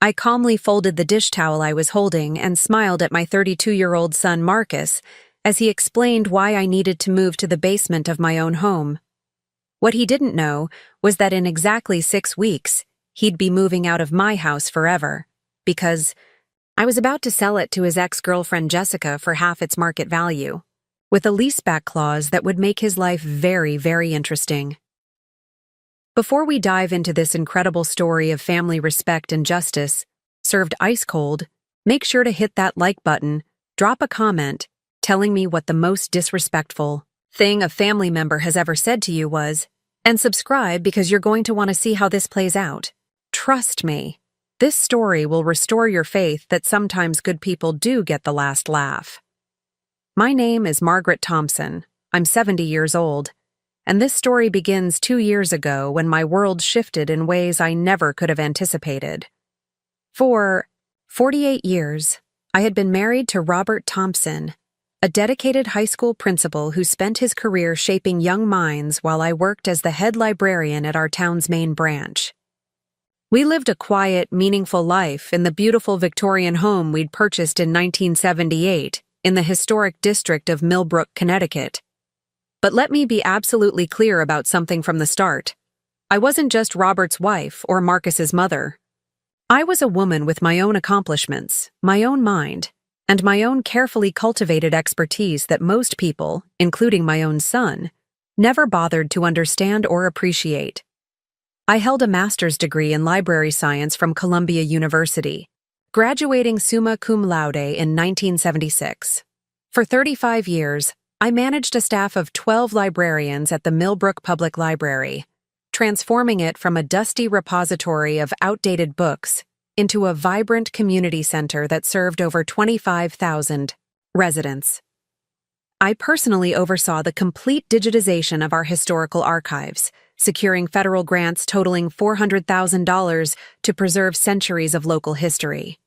I calmly folded the dish towel I was holding and smiled at my 32-year-old son Marcus as he explained why I needed to move to the basement of my own home. What he didn't know was that in exactly 6 weeks, he'd be moving out of my house forever, because I was about to sell it to his ex-girlfriend Jessica for half its market value, with a leaseback clause that would make his life very, very interesting. Before we dive into this incredible story of family respect and justice, served ice cold, make sure to hit that like button, drop a comment, telling me what the most disrespectful thing a family member has ever said to you was, and subscribe because you're going to want to see how this plays out. Trust me, this story will restore your faith that sometimes good people do get the last laugh. My name is Margaret Thompson. I'm 70 years old, and this story begins 2 years ago when my world shifted in ways I never could have anticipated. For 48 years, I had been married to Robert Thompson, a dedicated high school principal who spent his career shaping young minds while I worked as the head librarian at our town's main branch. We lived a quiet, meaningful life in the beautiful Victorian home we'd purchased in 1978 in the historic district of Millbrook, Connecticut. But let me be absolutely clear about something from the start. I wasn't just Robert's wife or Marcus's mother. I was a woman with my own accomplishments, my own mind, and my own carefully cultivated expertise that most people, including my own son, never bothered to understand or appreciate. I held a master's degree in library science from Columbia University, graduating summa cum laude in 1976. For 35 years, I managed a staff of 12 librarians at the Millbrook Public Library, transforming it from a dusty repository of outdated books into a vibrant community center that served over 25,000 residents. I personally oversaw the complete digitization of our historical archives, securing federal grants totaling $400,000 to preserve centuries of local history.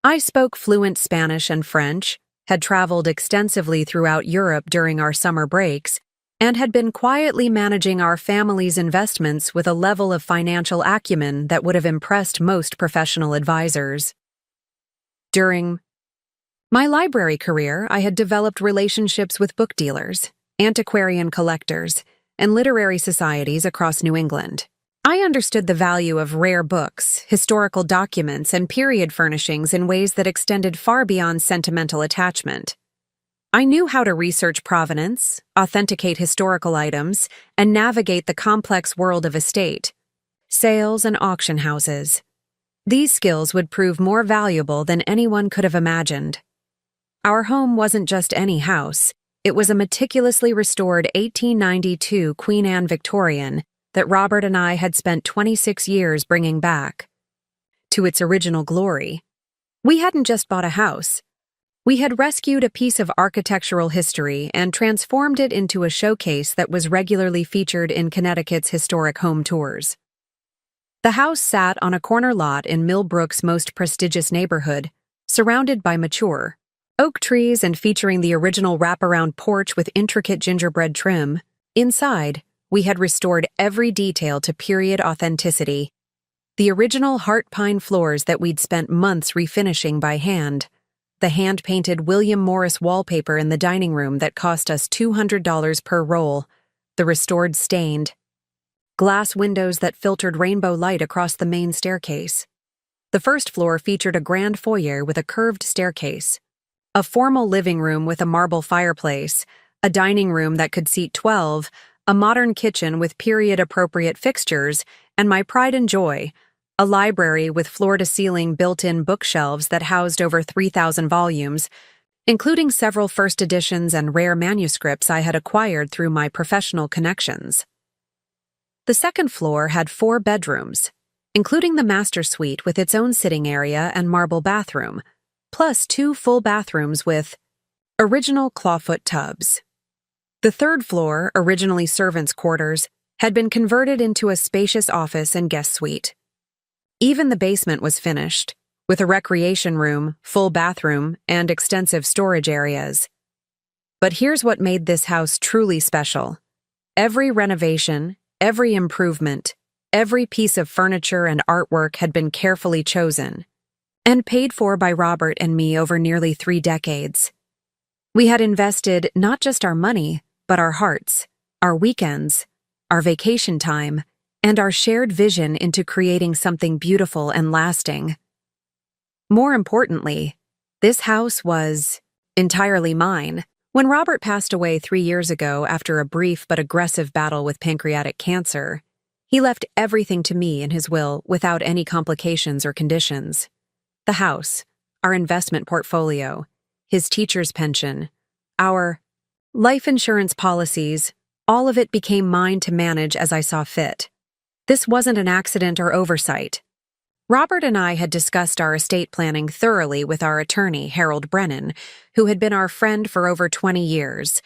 I spoke fluent Spanish and French, had traveled extensively throughout Europe during our summer breaks, and had been quietly managing our family's investments with a level of financial acumen that would have impressed most professional advisors. During my library career, I had developed relationships with book dealers, antiquarian collectors, and literary societies across New England. I understood the value of rare books, historical documents, and period furnishings in ways that extended far beyond sentimental attachment. I knew how to research provenance, authenticate historical items, and navigate the complex world of estate, sales, and auction houses. These skills would prove more valuable than anyone could have imagined. Our home wasn't just any house. It was a meticulously restored 1892 Queen Anne Victorian that Robert and I had spent 26 years bringing back to its original glory. We hadn't just bought a house. We had rescued a piece of architectural history and transformed it into a showcase that was regularly featured in Connecticut's historic home tours. The house sat on a corner lot in Millbrook's most prestigious neighborhood, surrounded by mature oak trees and featuring the original wraparound porch with intricate gingerbread trim. Inside, we had restored every detail to period authenticity. The original heart pine floors that we'd spent months refinishing by hand. The hand-painted William Morris wallpaper in the dining room that cost us $200 per roll. The restored stained glass windows that filtered rainbow light across the main staircase. The first floor featured a grand foyer with a curved staircase, a formal living room with a marble fireplace, a dining room that could seat 12, a modern kitchen with period-appropriate fixtures, and my pride and joy, a library with floor-to-ceiling built-in bookshelves that housed over 3,000 volumes, including several first editions and rare manuscripts I had acquired through my professional connections. The second floor had 4 bedrooms, including the master suite with its own sitting area and marble bathroom, plus 2 full bathrooms with original clawfoot tubs. The third floor, originally servants' quarters, had been converted into a spacious office and guest suite. Even the basement was finished, with a recreation room, full bathroom, and extensive storage areas. But here's what made this house truly special. Every renovation, every improvement, Every piece of furniture and artwork had been carefully chosen and paid for by Robert and me over nearly 3 decades. We had invested not just our money, but our hearts, our weekends, our vacation time, and our shared vision into creating something beautiful and lasting. More importantly, this house was entirely mine. When Robert passed away 3 years ago after a brief but aggressive battle with pancreatic cancer, he left everything to me in his will without any complications or conditions. The house, our investment portfolio, his teacher's pension, our life insurance policies, all of it became mine to manage as I saw fit. This wasn't an accident or oversight. Robert and I had discussed our estate planning thoroughly with our attorney, Harold Brennan, who had been our friend for over 20 years.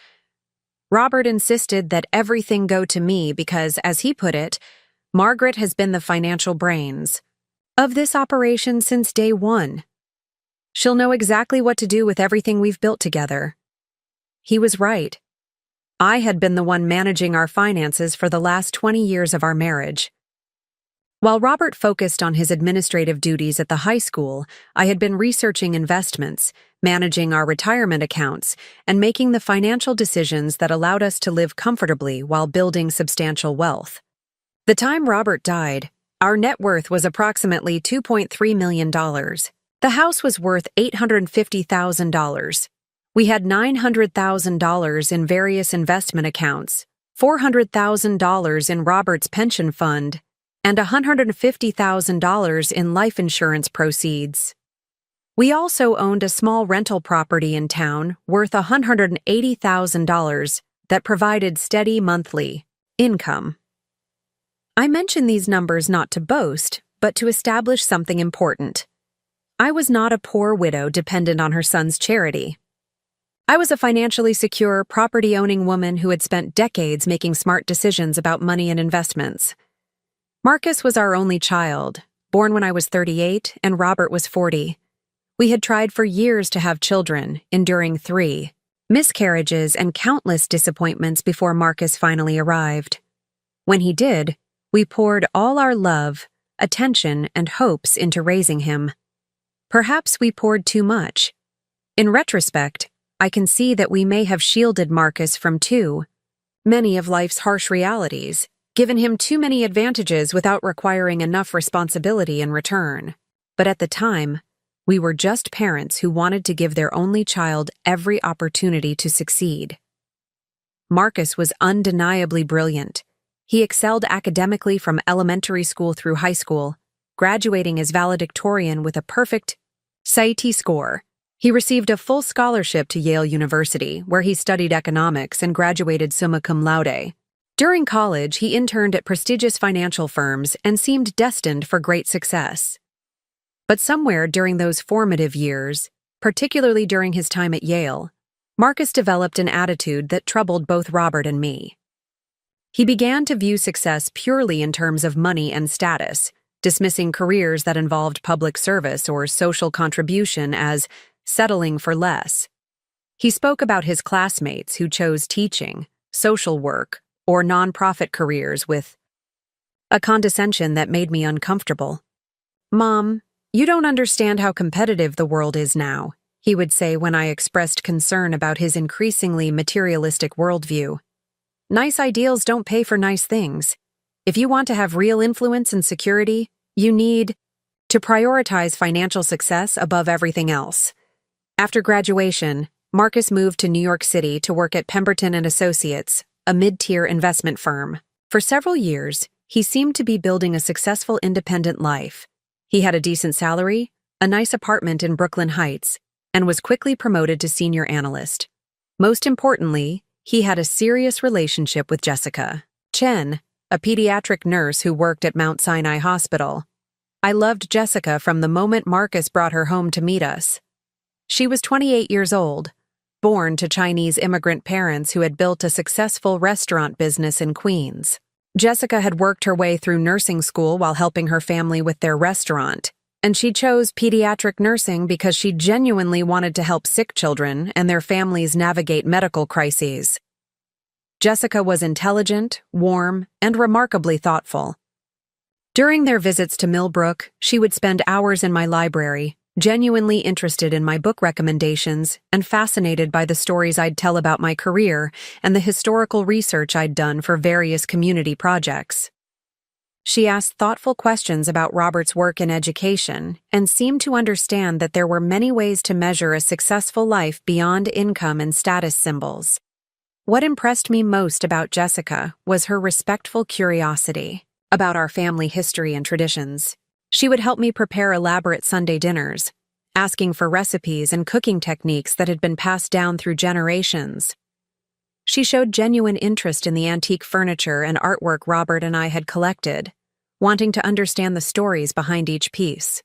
Robert insisted that everything go to me because, as he put it, Margaret has been the financial brains of this operation since day one. She'll know exactly what to do with everything we've built together. He was right. I had been the one managing our finances for the last 20 years of our marriage. While Robert focused on his administrative duties at the high school, I had been researching investments, managing our retirement accounts, and making the financial decisions that allowed us to live comfortably while building substantial wealth. The time Robert died, our net worth was approximately $2.3 million. The house was worth $850,000. We had $900,000 in various investment accounts, $400,000 in Robert's pension fund, and $150,000 in life insurance proceeds. We also owned a small rental property in town worth $180,000 that provided steady monthly income. I mention these numbers not to boast, but to establish something important. I was not a poor widow dependent on her son's charity. I was a financially secure, property-owning woman who had spent decades making smart decisions about money and investments. Marcus was our only child, born when I was 38 and Robert was 40. We had tried for years to have children, enduring 3 miscarriages and countless disappointments before Marcus finally arrived. When he did, we poured all our love, attention, and hopes into raising him. Perhaps we poured too much. In retrospect, I can see that we may have shielded Marcus from too many of life's harsh realities, given him too many advantages without requiring enough responsibility in return. But at the time, we were just parents who wanted to give their only child every opportunity to succeed. Marcus was undeniably brilliant. He excelled academically from elementary school through high school, graduating as valedictorian with a perfect SAT score. He received a full scholarship to Yale University, where he studied economics and graduated summa cum laude. During college, he interned at prestigious financial firms and seemed destined for great success. But somewhere during those formative years, particularly during his time at Yale, Marcus developed an attitude that troubled both Robert and me. He began to view success purely in terms of money and status, dismissing careers that involved public service or social contribution as settling for less. He spoke about his classmates who chose teaching, social work, or nonprofit careers with a condescension that made me uncomfortable. "Mom, you don't understand how competitive the world is now," he would say when I expressed concern about his increasingly materialistic worldview. "Nice ideals don't pay for nice things. If you want to have real influence and security, you need to prioritize financial success above everything else." After graduation, Marcus moved to New York City to work at Pemberton and Associates, a mid-tier investment firm. For several years, he seemed to be building a successful independent life. He had a decent salary, a nice apartment in Brooklyn Heights, and was quickly promoted to senior analyst. Most importantly, he had a serious relationship with Jessica Chen, a pediatric nurse who worked at Mount Sinai Hospital. I loved Jessica from the moment Marcus brought her home to meet us. She was 28 years old, born to Chinese immigrant parents who had built a successful restaurant business in Queens. Jessica had worked her way through nursing school while helping her family with their restaurant, and she chose pediatric nursing because she genuinely wanted to help sick children and their families navigate medical crises. Jessica was intelligent, warm, and remarkably thoughtful. During their visits to Millbrook, she would spend hours in my library, genuinely interested in my book recommendations and fascinated by the stories I'd tell about my career and the historical research I'd done for various community projects. She asked thoughtful questions about Robert's work in education and seemed to understand that there were many ways to measure a successful life beyond income and status symbols. What impressed me most about Jessica was her respectful curiosity about our family history and traditions. She would help me prepare elaborate Sunday dinners, asking for recipes and cooking techniques that had been passed down through generations. She showed genuine interest in the antique furniture and artwork Robert and I had collected, wanting to understand the stories behind each piece.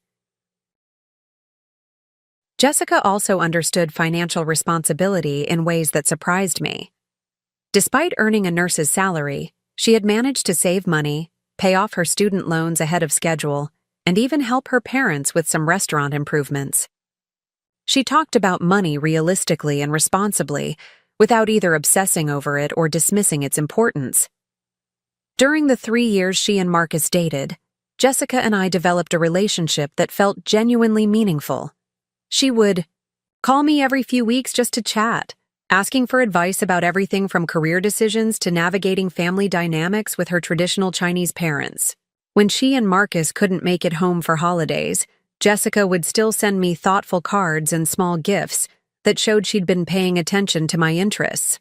Jessica also understood financial responsibility in ways that surprised me. Despite earning a nurse's salary, she had managed to save money, pay off her student loans ahead of schedule, and even help her parents with some restaurant improvements. She talked about money realistically and responsibly, without either obsessing over it or dismissing its importance. During the 3 years she and Marcus dated, Jessica and I developed a relationship that felt genuinely meaningful. She would call me every few weeks just to chat, asking for advice about everything from career decisions to navigating family dynamics with her traditional Chinese parents. When she and Marcus couldn't make it home for holidays, Jessica would still send me thoughtful cards and small gifts that showed she'd been paying attention to my interests.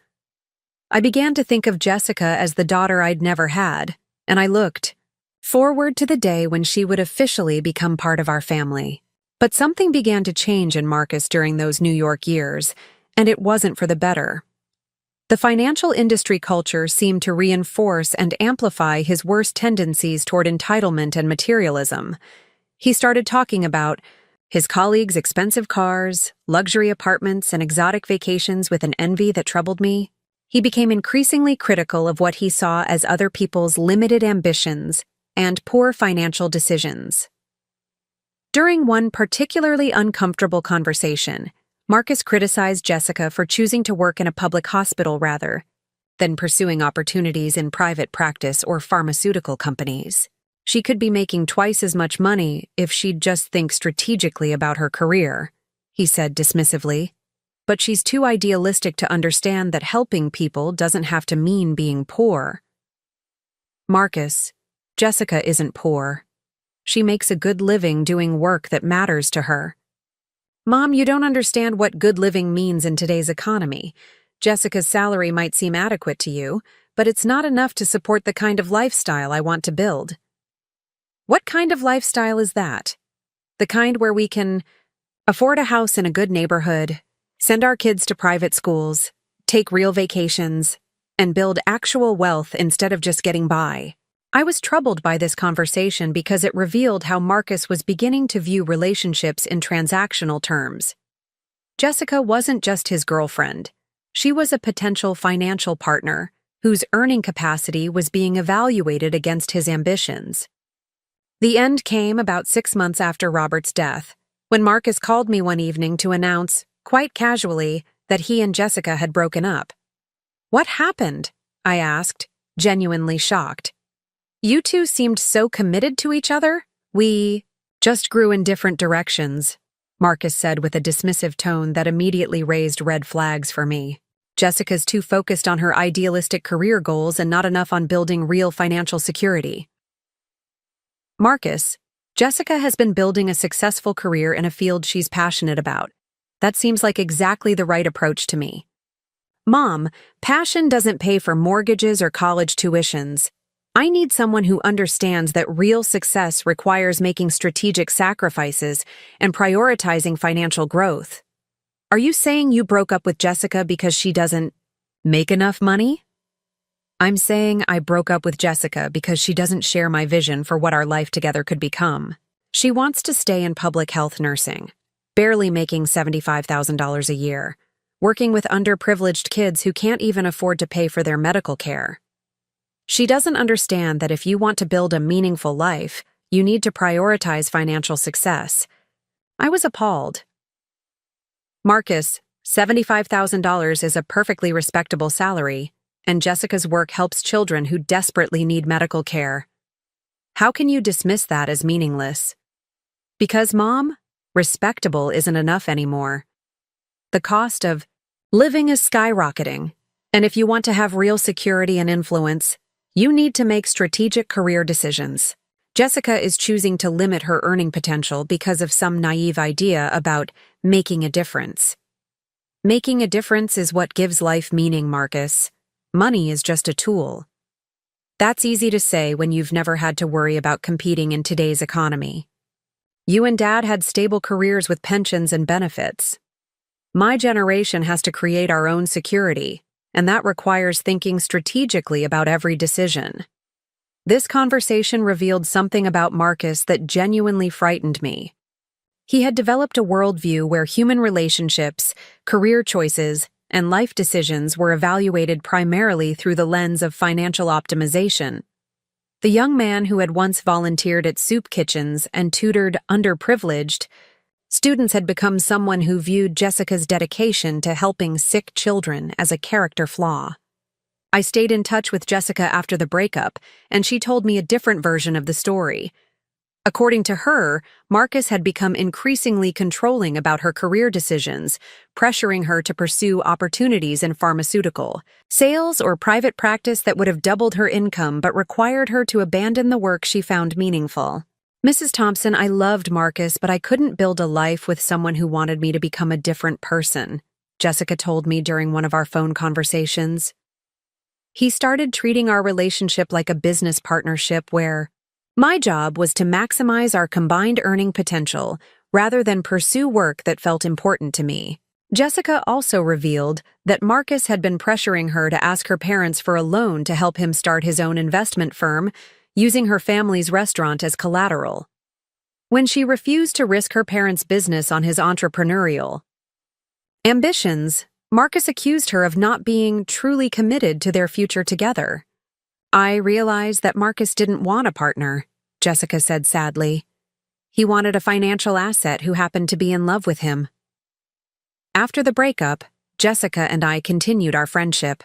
I began to think of Jessica as the daughter I'd never had, and I looked forward to the day when she would officially become part of our family. But something began to change in Marcus during those New York years, and it wasn't for the better. The financial industry culture seemed to reinforce and amplify his worst tendencies toward entitlement and materialism. He started talking about his colleagues' expensive cars, luxury apartments, and exotic vacations with an envy that troubled me. He became increasingly critical of what he saw as other people's limited ambitions and poor financial decisions. During one particularly uncomfortable conversation, Marcus criticized Jessica for choosing to work in a public hospital rather than pursuing opportunities in private practice or pharmaceutical companies. She could be making twice as much money if she'd just think strategically about her career, he said dismissively. But she's too idealistic to understand that helping people doesn't have to mean being poor. Marcus, Jessica isn't poor. She makes a good living doing work that matters to her. Mom, you don't understand what good living means in today's economy. Jessica's salary might seem adequate to you, but it's not enough to support the kind of lifestyle I want to build. What kind of lifestyle is that? The kind where we can afford a house in a good neighborhood, send our kids to private schools, take real vacations, and build actual wealth instead of just getting by. I was troubled by this conversation because it revealed how Marcus was beginning to view relationships in transactional terms. Jessica wasn't just his girlfriend. She was a potential financial partner whose earning capacity was being evaluated against his ambitions. The end came about 6 months after Robert's death, when Marcus called me one evening to announce, quite casually, that he and Jessica had broken up. "What happened?" I asked, genuinely shocked. "You two seemed so committed to each other." "We just grew in different directions," Marcus said with a dismissive tone that immediately raised red flags for me. Jessica's too focused on her idealistic career goals and not enough on building real financial security. Marcus, Jessica has been building a successful career in a field she's passionate about. That seems like exactly the right approach to me. Mom, passion doesn't pay for mortgages or college tuitions. I need someone who understands that real success requires making strategic sacrifices and prioritizing financial growth. Are you saying you broke up with Jessica because she doesn't make enough money? I'm saying I broke up with Jessica because she doesn't share my vision for what our life together could become. She wants to stay in public health nursing, barely making $75,000 a year, working with underprivileged kids who can't even afford to pay for their medical care. She doesn't understand that if you want to build a meaningful life, you need to prioritize financial success. I was appalled. Marcus, $75,000 is a perfectly respectable salary, and Jessica's work helps children who desperately need medical care. How can you dismiss that as meaningless? Because, Mom, respectable isn't enough anymore. The cost of living is skyrocketing, and if you want to have real security and influence, you need to make strategic career decisions. Jessica is choosing to limit her earning potential because of some naive idea about making a difference. Making a difference is what gives life meaning, Marcus. Money is just a tool. That's easy to say when you've never had to worry about competing in today's economy. You and Dad had stable careers with pensions and benefits. My generation has to create our own security, and that requires thinking strategically about every decision. This conversation revealed something about Marcus that genuinely frightened me. He had developed a worldview where human relationships, career choices, and life decisions were evaluated primarily through the lens of financial optimization. The young man who had once volunteered at soup kitchens and tutored underprivileged students had become someone who viewed Jessica's dedication to helping sick children as a character flaw. I stayed in touch with Jessica after the breakup, and she told me a different version of the story. According to her, Marcus had become increasingly controlling about her career decisions, pressuring her to pursue opportunities in pharmaceutical, sales, or private practice that would have doubled her income but required her to abandon the work she found meaningful. Mrs. Thompson, I loved Marcus, but I couldn't build a life with someone who wanted me to become a different person, Jessica told me during one of our phone conversations. He started treating our relationship like a business partnership where my job was to maximize our combined earning potential rather than pursue work that felt important to me. Jessica also revealed that Marcus had been pressuring her to ask her parents for a loan to help him start his own investment firm, using her family's restaurant as collateral. When she refused to risk her parents' business on his entrepreneurial ambitions, Marcus accused her of not being truly committed to their future together. I realized that Marcus didn't want a partner, Jessica said sadly. He wanted a financial asset who happened to be in love with him. After the breakup, Jessica and I continued our friendship,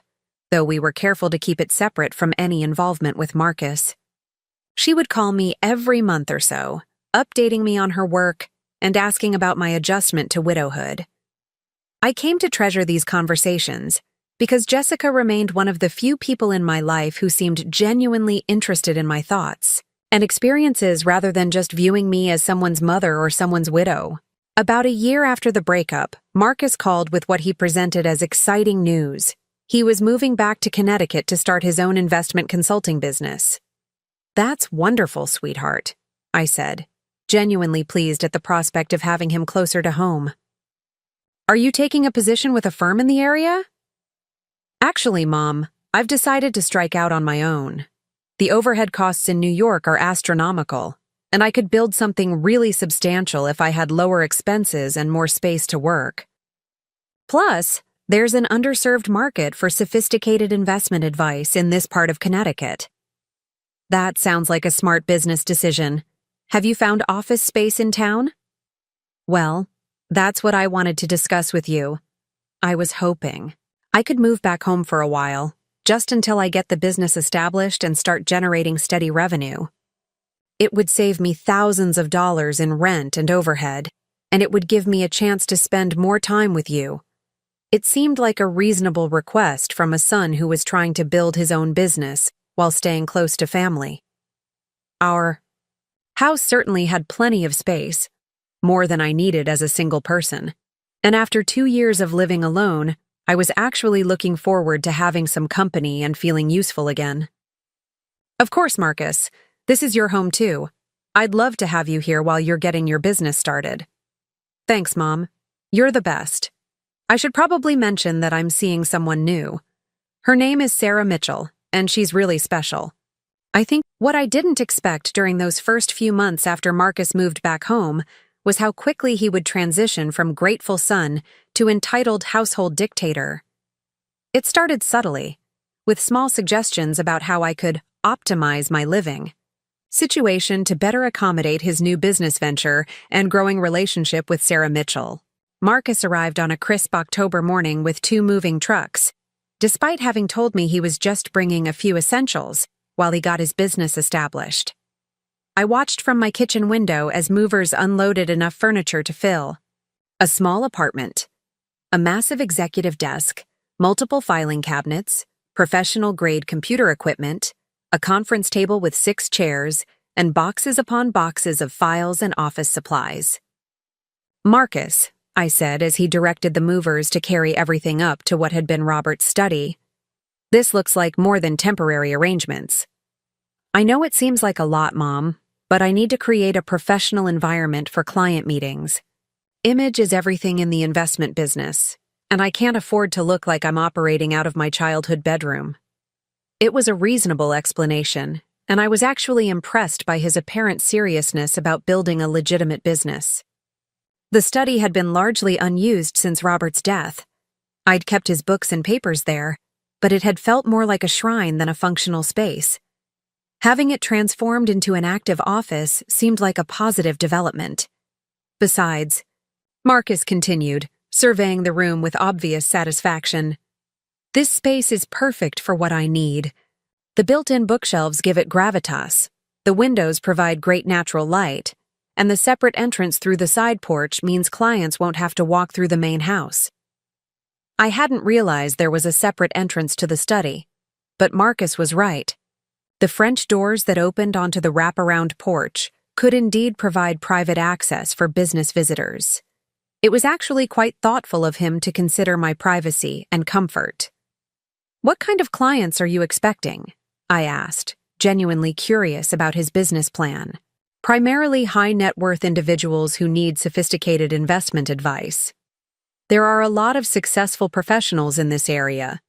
though we were careful to keep it separate from any involvement with Marcus. She would call me every month or so, updating me on her work and asking about my adjustment to widowhood. I came to treasure these conversations because Jessica remained one of the few people in my life who seemed genuinely interested in my thoughts and experiences rather than just viewing me as someone's mother or someone's widow. About a year after the breakup, Marcus called with what he presented as exciting news. He was moving back to Connecticut to start his own investment consulting business. That's wonderful, sweetheart, I said, genuinely pleased at the prospect of having him closer to home. Are you taking a position with a firm in the area? Actually, Mom, I've decided to strike out on my own. The overhead costs in New York are astronomical, and I could build something really substantial if I had lower expenses and more space to work. Plus, there's an underserved market for sophisticated investment advice in this part of Connecticut. That sounds like a smart business decision. Have you found office space in town? Well, that's what I wanted to discuss with you. I was hoping I could move back home for a while, just until I get the business established and start generating steady revenue. It would save me thousands of dollars in rent and overhead, and it would give me a chance to spend more time with you. It seemed like a reasonable request from a son who was trying to build his own business while staying close to family. Our house certainly had plenty of space, more than I needed as a single person, and after 2 years of living alone, I was actually looking forward to having some company and feeling useful again. Of course, Marcus, this is your home too. I'd love to have you here while you're getting your business started. Thanks, Mom. You're the best. I should probably mention that I'm seeing someone new. Her name is Sarah Mitchell, and she's really special. I think what I didn't expect during those first few months after Marcus moved back home was how quickly he would transition from grateful son to entitled household dictator. It started subtly, with small suggestions about how I could optimize my living situation to better accommodate his new business venture and growing relationship with Sarah Mitchell. Marcus arrived on a crisp October morning with 2 moving trucks, despite having told me he was just bringing a few essentials while he got his business established. I watched from my kitchen window as movers unloaded enough furniture to fill a small apartment, a massive executive desk, multiple filing cabinets, professional-grade computer equipment, a conference table with 6 chairs, and boxes upon boxes of files and office supplies. "Marcus," I said as he directed the movers to carry everything up to what had been Robert's study, "this looks like more than temporary arrangements. I know it seems like a lot, Mom, but I need to create a professional environment for client meetings. Image is everything in the investment business, and I can't afford to look like I'm operating out of my childhood bedroom." It was a reasonable explanation, and I was actually impressed by his apparent seriousness about building a legitimate business. The study had been largely unused since Robert's death. I'd kept his books and papers there, but it had felt more like a shrine than a functional space. Having it transformed into an active office seemed like a positive development. Besides, Marcus continued, surveying the room with obvious satisfaction, "This space is perfect for what I need. The built-in bookshelves give it gravitas, the windows provide great natural light, and the separate entrance through the side porch means clients won't have to walk through the main house." I hadn't realized there was a separate entrance to the study, but Marcus was right. The French doors that opened onto the wraparound porch could indeed provide private access for business visitors. It was actually quite thoughtful of him to consider my privacy and comfort. "What kind of clients are you expecting?" I asked, genuinely curious about his business plan. "Primarily high-net-worth individuals who need sophisticated investment advice. There are a lot of successful professionals in this area,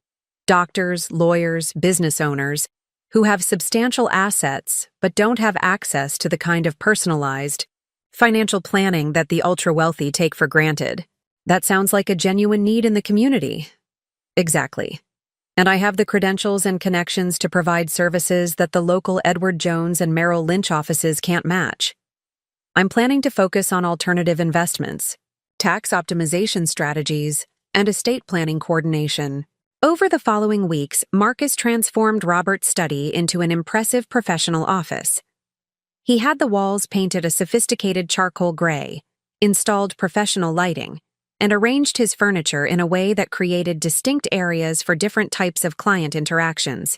doctors, lawyers, business owners, who have substantial assets but don't have access to the kind of personalized financial planning that the ultra-wealthy take for granted. That sounds like a genuine need in the community." "Exactly. And I have the credentials and connections to provide services that the local Edward Jones and Merrill Lynch offices can't match. I'm planning to focus on alternative investments, tax optimization strategies, and estate planning coordination." Over the following weeks, Marcus transformed Robert's study into an impressive professional office. He had the walls painted a sophisticated charcoal gray, installed professional lighting, and arranged his furniture in a way that created distinct areas for different types of client interactions.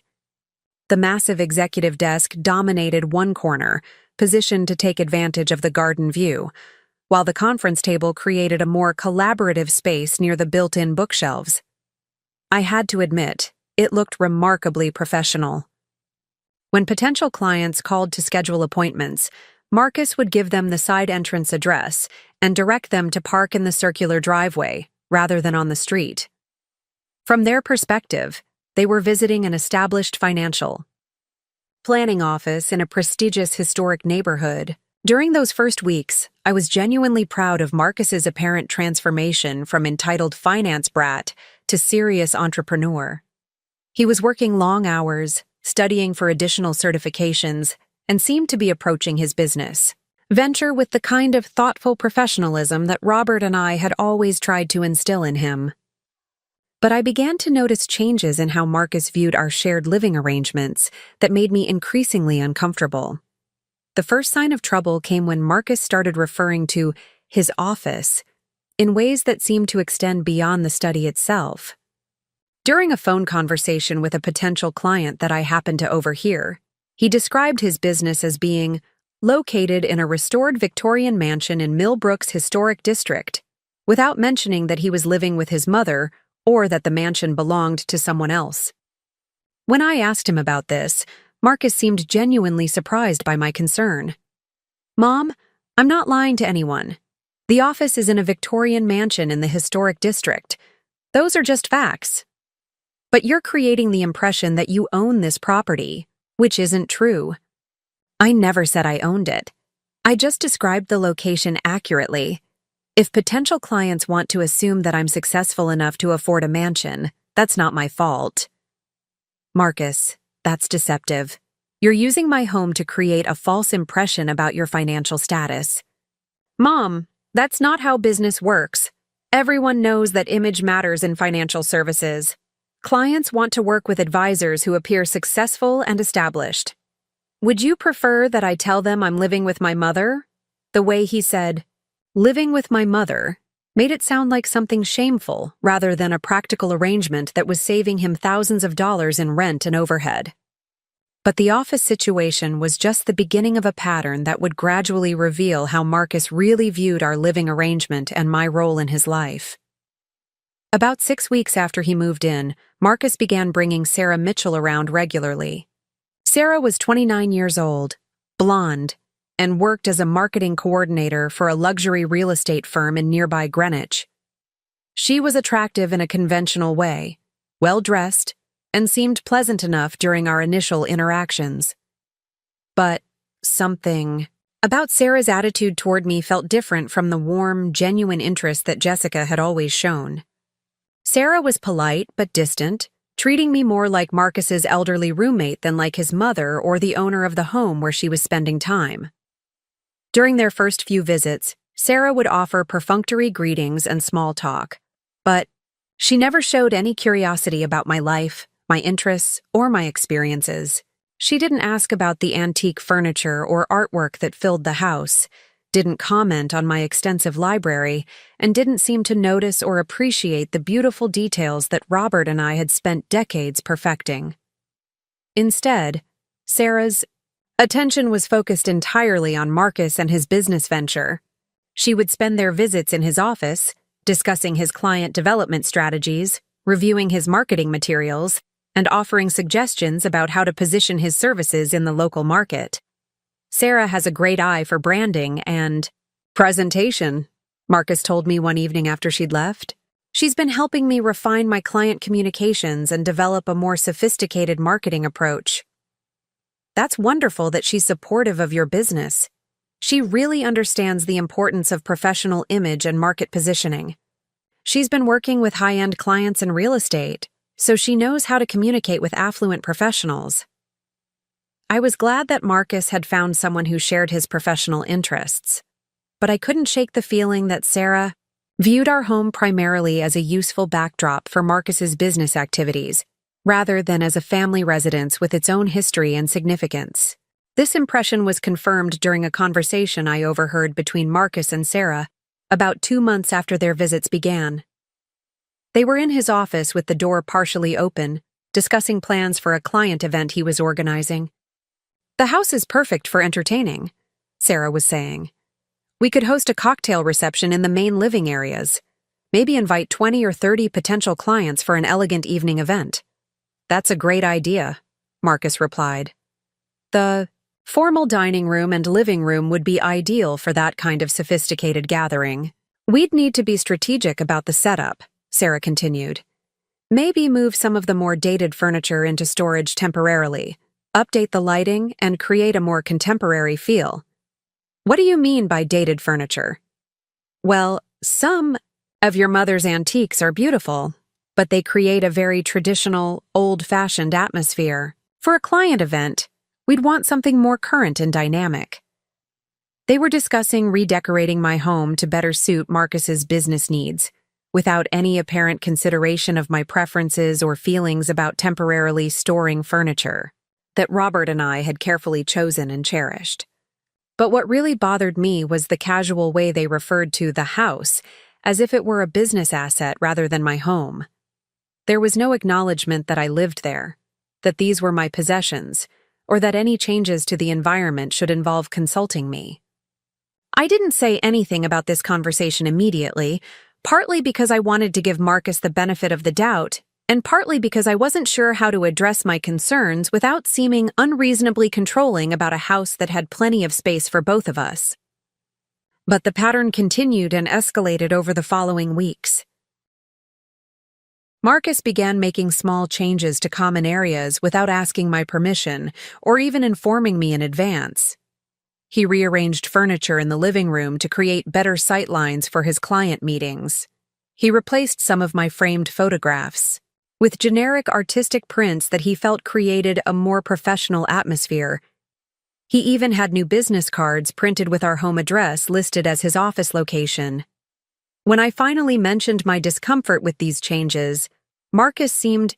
The massive executive desk dominated one corner, positioned to take advantage of the garden view, while the conference table created a more collaborative space near the built-in bookshelves. I had to admit, it looked remarkably professional. When potential clients called to schedule appointments, Marcus would give them the side entrance address and direct them to park in the circular driveway, rather than on the street. From their perspective, they were visiting an established financial planning office in a prestigious historic neighborhood. During those first weeks, I was genuinely proud of Marcus's apparent transformation from entitled finance brat to serious entrepreneur. He was working long hours, studying for additional certifications, and seemed to be approaching his business venture with the kind of thoughtful professionalism that Robert and I had always tried to instill in him. But I began to notice changes in how Marcus viewed our shared living arrangements that made me increasingly uncomfortable. The first sign of trouble came when Marcus started referring to his office in ways that seemed to extend beyond the study itself. During a phone conversation with a potential client that I happened to overhear, he described his business as being located in a restored Victorian mansion in Millbrook's historic district, without mentioning that he was living with his mother or that the mansion belonged to someone else. When I asked him about this, Marcus seemed genuinely surprised by my concern. "Mom, I'm not lying to anyone. The office is in a Victorian mansion in the historic district. Those are just facts. But you're creating the impression that you own this property, which isn't true. I never said I owned it. I just described the location accurately. If potential clients want to assume that I'm successful enough to afford a mansion, that's not my fault." "Marcus, that's deceptive. You're using my home to create a false impression about your financial status." "Mom, that's not how business works. Everyone knows that image matters in financial services. Clients want to work with advisors who appear successful and established." "Would you prefer that I tell them I'm living with my mother?" The way he said, "living with my mother," made it sound like something shameful rather than a practical arrangement that was saving him thousands of dollars in rent and overhead. But the office situation was just the beginning of a pattern that would gradually reveal how Marcus really viewed our living arrangement and my role in his life. About 6 weeks after he moved in, Marcus began bringing Sarah Mitchell around regularly. Sarah was 29 years old, blonde, and worked as a marketing coordinator for a luxury real estate firm in nearby Greenwich. She was attractive in a conventional way, well-dressed, and seemed pleasant enough during our initial interactions. But something about Sarah's attitude toward me felt different from the warm, genuine interest that Jessica had always shown. Sarah was polite but distant, treating me more like Marcus's elderly roommate than like his mother or the owner of the home where she was spending time. During their first few visits, Sarah would offer perfunctory greetings and small talk, but she never showed any curiosity about my life, my interests, or my experiences. She didn't ask about the antique furniture or artwork that filled the house, didn't comment on my extensive library, and didn't seem to notice or appreciate the beautiful details that Robert and I had spent decades perfecting. Instead, Sarah's attention was focused entirely on Marcus and his business venture. She would spend their visits in his office, discussing his client development strategies, reviewing his marketing materials, and offering suggestions about how to position his services in the local market. Sarah has a great eye for branding and presentation, Marcus told me one evening after she'd left. She's been helping me refine my client communications and develop a more sophisticated marketing approach. That's wonderful that she's supportive of your business. She really understands the importance of professional image and market positioning. She's been working with high-end clients in real estate, so she knows how to communicate with affluent professionals. I was glad that Marcus had found someone who shared his professional interests, but I couldn't shake the feeling that Sarah viewed our home primarily as a useful backdrop for Marcus's business activities, rather than as a family residence with its own history and significance. This impression was confirmed during a conversation I overheard between Marcus and Sarah about 2 months after their visits began. They were in his office with the door partially open, discussing plans for a client event he was organizing. "The house is perfect for entertaining," Sarah was saying. "We could host a cocktail reception in the main living areas. Maybe invite 20 or 30 potential clients for an elegant evening event." "That's a great idea," Marcus replied. "The formal dining room and living room would be ideal for that kind of sophisticated gathering. We'd need to be strategic about the setup," Sarah continued. "Maybe move some of the more dated furniture into storage temporarily, update the lighting, and create a more contemporary feel." "What do you mean by dated furniture?" "Well, some of your mother's antiques are beautiful, but they create a very traditional, old-fashioned atmosphere. For a client event, we'd want something more current and dynamic." They were discussing redecorating my home to better suit Marcus's business needs, without any apparent consideration of my preferences or feelings about temporarily storing furniture that Robert and I had carefully chosen and cherished. But what really bothered me was the casual way they referred to the house as if it were a business asset rather than my home. There was no acknowledgement that I lived there, that these were my possessions, or that any changes to the environment should involve consulting me. I didn't say anything about this conversation immediately, partly because I wanted to give Marcus the benefit of the doubt, and partly because I wasn't sure how to address my concerns without seeming unreasonably controlling about a house that had plenty of space for both of us. But the pattern continued and escalated over the following weeks. Marcus began making small changes to common areas without asking my permission or even informing me in advance. He rearranged furniture in the living room to create better sightlines for his client meetings. He replaced some of my framed photographs with generic artistic prints that he felt created a more professional atmosphere. He even had new business cards printed with our home address listed as his office location. When I finally mentioned my discomfort with these changes, Marcus seemed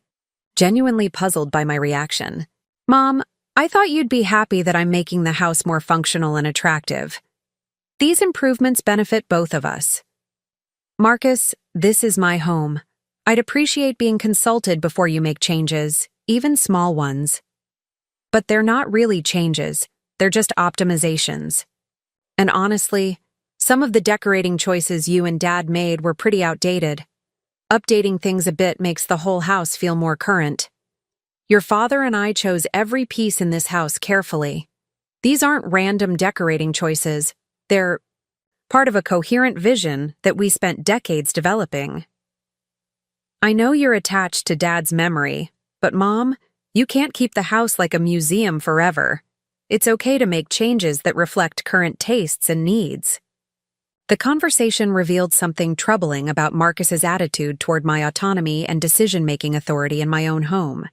genuinely puzzled by my reaction. "Mom, I thought you'd be happy that I'm making the house more functional and attractive. These improvements benefit both of us. Marcus, this is my home. I'd appreciate being consulted before you make changes, even small ones. But they're not really changes, they're just optimizations. And honestly, some of the decorating choices you and Dad made were pretty outdated. Updating things a bit makes the whole house feel more current. Your father and I chose every piece in this house carefully. These aren't random decorating choices, they're part of a coherent vision that we spent decades developing. I know you're attached to Dad's memory, but Mom, you can't keep the house like a museum forever. It's okay to make changes that reflect current tastes and needs. The conversation revealed something troubling about Marcus's attitude toward my autonomy and decision-making authority in my own home.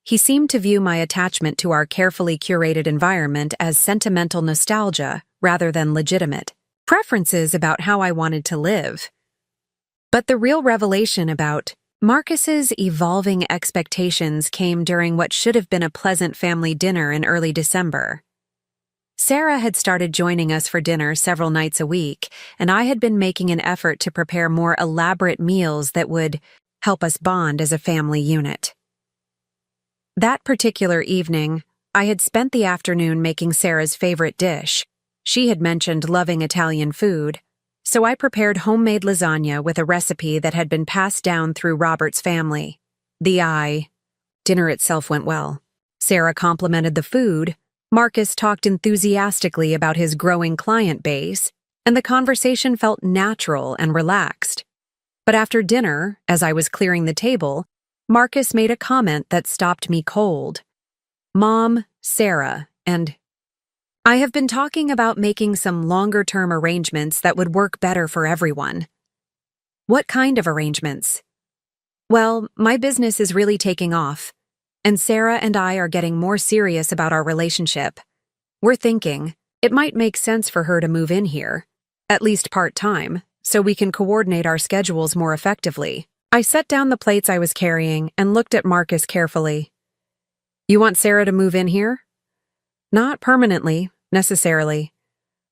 He seemed to view my attachment to our carefully curated environment as sentimental nostalgia rather than legitimate preferences about how I wanted to live. But the real revelation about Marcus's evolving expectations came during what should have been a pleasant family dinner in early December. Sarah had started joining us for dinner several nights a week, and I had been making an effort to prepare more elaborate meals that would help us bond as a family unit. That particular evening, I had spent the afternoon making Sarah's favorite dish. She had mentioned loving Italian food, so I prepared homemade lasagna with a recipe that had been passed down through Robert's family. Dinner itself went well. Sarah complimented the food, Marcus talked enthusiastically about his growing client base, and the conversation felt natural and relaxed. But after dinner, as I was clearing the table, Marcus made a comment that stopped me cold. Mom, Sarah, and I have been talking about making some longer-term arrangements that would work better for everyone. What kind of arrangements? Well, my business is really taking off, and Sarah and I are getting more serious about our relationship. We're thinking it might make sense for her to move in here, at least part-time, so we can coordinate our schedules more effectively. I set down the plates I was carrying and looked at Marcus carefully. You want Sarah to move in here? Not permanently, necessarily,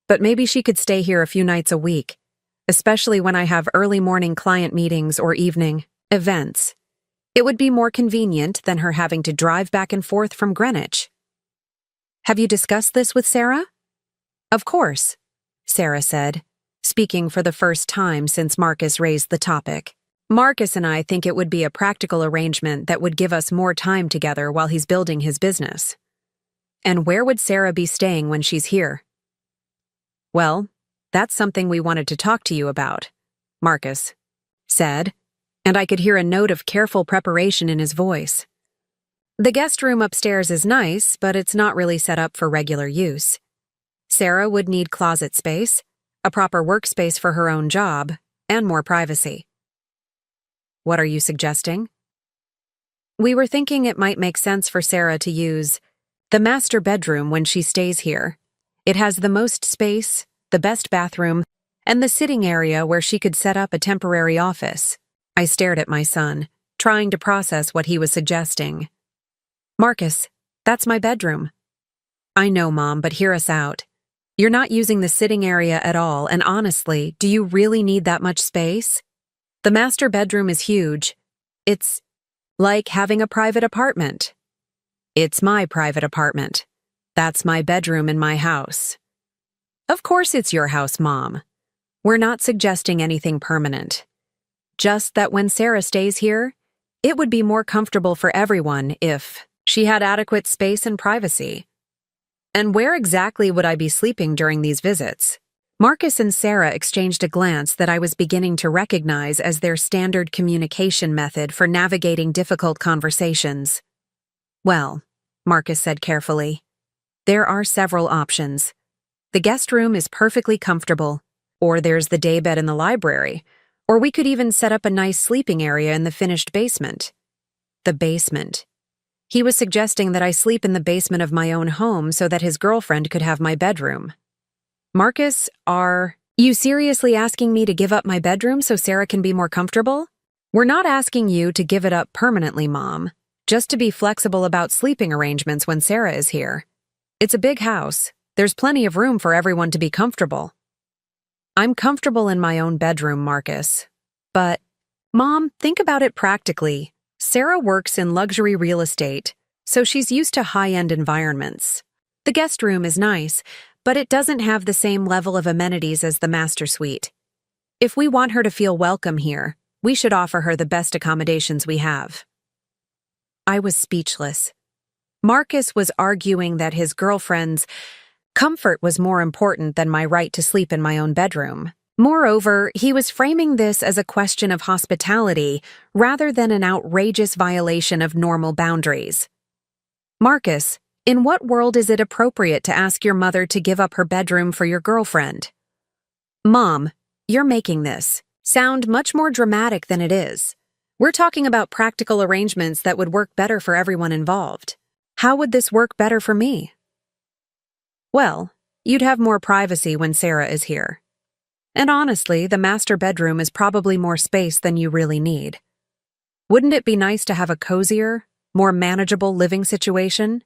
but maybe she could stay here a few nights a week, especially when I have early morning client meetings or evening events. It would be more convenient than her having to drive back and forth from Greenwich. Have you discussed this with Sarah? Of course, Sarah said, speaking for the first time since Marcus raised the topic. Marcus and I think it would be a practical arrangement that would give us more time together while he's building his business. And where would Sarah be staying when she's here? Well, that's something we wanted to talk to you about, Marcus said, and I could hear a note of careful preparation in his voice. The guest room upstairs is nice, but it's not really set up for regular use. Sarah would need closet space, a proper workspace for her own job, and more privacy. What are you suggesting? We were thinking it might make sense for Sarah to use the master bedroom when she stays here. It has the most space, the best bathroom, and the sitting area where she could set up a temporary office. I stared at my son, trying to process what he was suggesting. Marcus, that's my bedroom. I know, Mom, but hear us out. You're not using the sitting area at all, and honestly, do you really need that much space? The master bedroom is huge. It's like having a private apartment. It's my private apartment. That's my bedroom in my house. Of course it's your house, Mom. We're not suggesting anything permanent. Just that when Sarah stays here, it would be more comfortable for everyone if she had adequate space and privacy. And where exactly would I be sleeping during these visits? Marcus and Sarah exchanged a glance that I was beginning to recognize as their standard communication method for navigating difficult conversations. Well, Marcus said carefully, there are several options. The guest room is perfectly comfortable, or there's the daybed in the library, or we could even set up a nice sleeping area in the finished basement. The basement. He was suggesting that I sleep in the basement of my own home so that his girlfriend could have my bedroom. Marcus, are you seriously asking me to give up my bedroom so Sarah can be more comfortable? We're not asking you to give it up permanently, Mom. just to be flexible about sleeping arrangements when Sarah is here. It's a big house. There's plenty of room for everyone to be comfortable. I'm comfortable in my own bedroom, Marcus. But, Mom, think about it practically. Sarah works in luxury real estate, so she's used to high-end environments. The guest room is nice, but it doesn't have the same level of amenities as the master suite. If we want her to feel welcome here, we should offer her the best accommodations we have. I was speechless. Marcus was arguing that his girlfriend's comfort was more important than my right to sleep in my own bedroom. Moreover, he was framing this as a question of hospitality rather than an outrageous violation of normal boundaries. Marcus, in what world is it appropriate to ask your mother to give up her bedroom for your girlfriend? Mom, you're making this sound much more dramatic than it is. We're talking about practical arrangements that would work better for everyone involved. How would this work better for me? Well, you'd have more privacy when Sarah is here. And honestly, the master bedroom is probably more space than you really need. Wouldn't it be nice to have a cozier, more manageable living situation?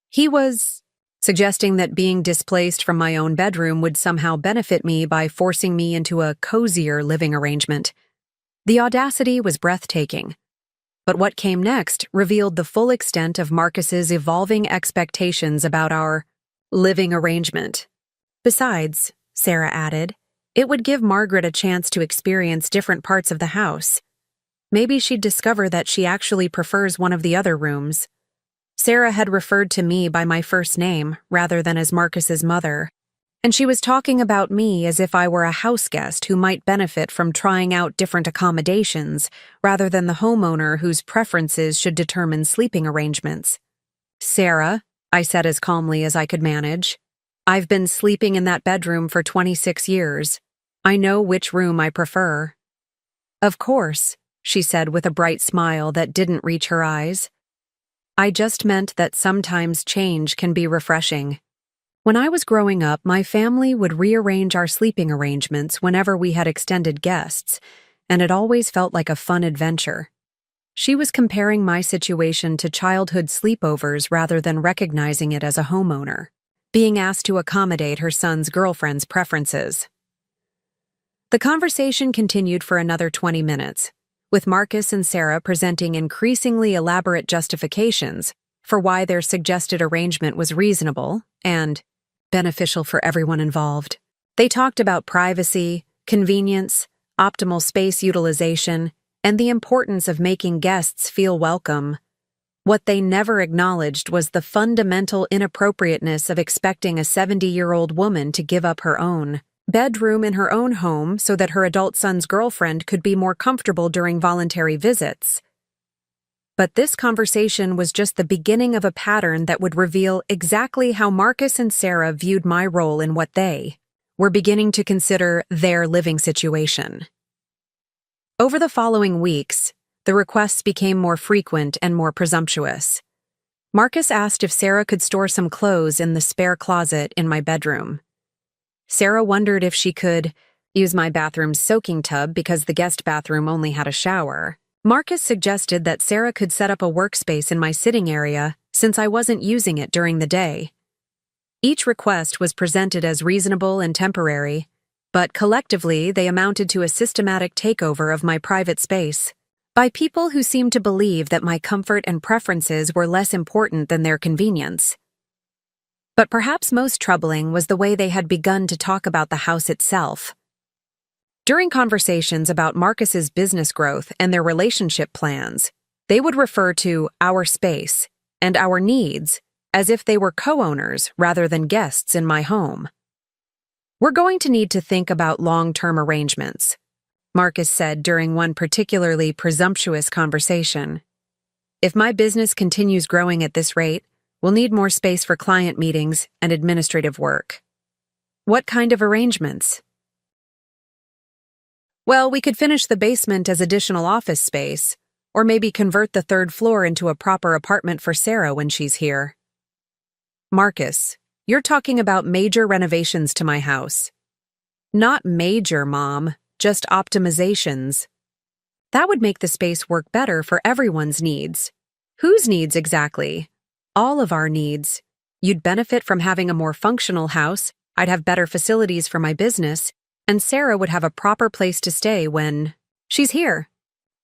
He was suggesting that being displaced from my own bedroom would somehow benefit me by forcing me into a cozier living arrangement. The audacity was breathtaking. But what came next revealed the full extent of Marcus's evolving expectations about our living arrangement. Besides, Sarah added, it would give Margaret a chance to experience different parts of the house. Maybe she'd discover that she actually prefers one of the other rooms. Sarah had referred to me by my first name rather than as Marcus's mother, and she was talking about me as if I were a house guest who might benefit from trying out different accommodations rather than the homeowner whose preferences should determine sleeping arrangements. Sarah, I said as calmly as I could manage, I've been sleeping in that bedroom for 26 years. I know which room I prefer. Of course, she said with a bright smile that didn't reach her eyes. I just meant that sometimes change can be refreshing. When I was growing up, my family would rearrange our sleeping arrangements whenever we had extended guests, and it always felt like a fun adventure. She was comparing my situation to childhood sleepovers rather than recognizing it as a homeowner, being asked to accommodate her son's girlfriend's preferences. The conversation continued for another 20 minutes, with Marcus and Sarah presenting increasingly elaborate justifications for why their suggested arrangement was reasonable and beneficial for everyone involved. They talked about privacy, convenience, optimal space utilization, and the importance of making guests feel welcome. What they never acknowledged was the fundamental inappropriateness of expecting a 70-year-old woman to give up her own bedroom in her own home so that her adult son's girlfriend could be more comfortable during voluntary visits. But this conversation was just the beginning of a pattern that would reveal exactly how Marcus and Sarah viewed my role in what they were beginning to consider their living situation. Over the following weeks, the requests became more frequent and more presumptuous. Marcus asked if Sarah could store some clothes in the spare closet in my bedroom. Sarah wondered if she could use my bathroom's soaking tub because the guest bathroom only had a shower. Marcus suggested that Sarah could set up a workspace in my sitting area since I wasn't using it during the day. Each request was presented as reasonable and temporary, but collectively they amounted to a systematic takeover of my private space by people who seemed to believe that my comfort and preferences were less important than their convenience. But perhaps most troubling was the way they had begun to talk about the house itself. During conversations about Marcus's business growth and their relationship plans, they would refer to our space and our needs as if they were co-owners rather than guests in my home. We're going to need to think about long-term arrangements, Marcus said during one particularly presumptuous conversation. If my business continues growing at this rate, we'll need more space for client meetings and administrative work. What kind of arrangements? Well, we could finish the basement as additional office space, or maybe convert the third floor into a proper apartment for Sarah when she's here. Marcus, you're talking about major renovations to my house. Not major, Mom, just optimizations. That would make the space work better for everyone's needs. Whose needs exactly? All of our needs. You'd benefit from having a more functional house, I'd have better facilities for my business, and Sarah would have a proper place to stay when she's here.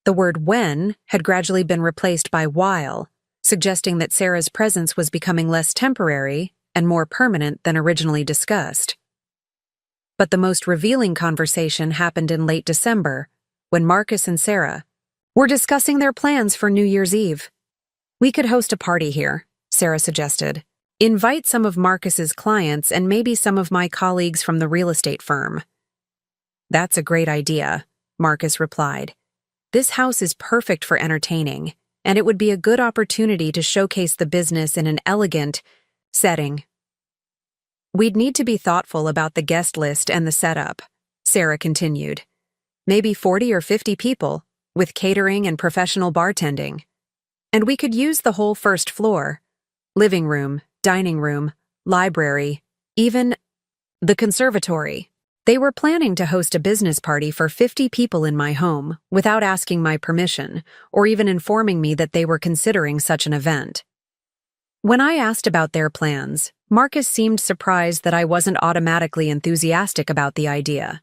The word when had gradually been replaced by while, suggesting that Sarah's presence was becoming less temporary and more permanent than originally discussed. But the most revealing conversation happened in late December, when Marcus and Sarah were discussing their plans for New Year's Eve. "We could host a party here," Sarah suggested. "Invite some of Marcus's clients and maybe some of my colleagues from the real estate firm." "That's a great idea," Marcus replied. "This house is perfect for entertaining, and it would be a good opportunity to showcase the business in an elegant setting." "We'd need to be thoughtful about the guest list and the setup," Sarah continued. "Maybe 40 or 50 people, with catering and professional bartending. And we could use the whole first floor: living room, dining room, library, even the conservatory." They were planning to host a business party for 50 people in my home without asking my permission or even informing me that they were considering such an event. When I asked about their plans, Marcus seemed surprised that I wasn't automatically enthusiastic about the idea.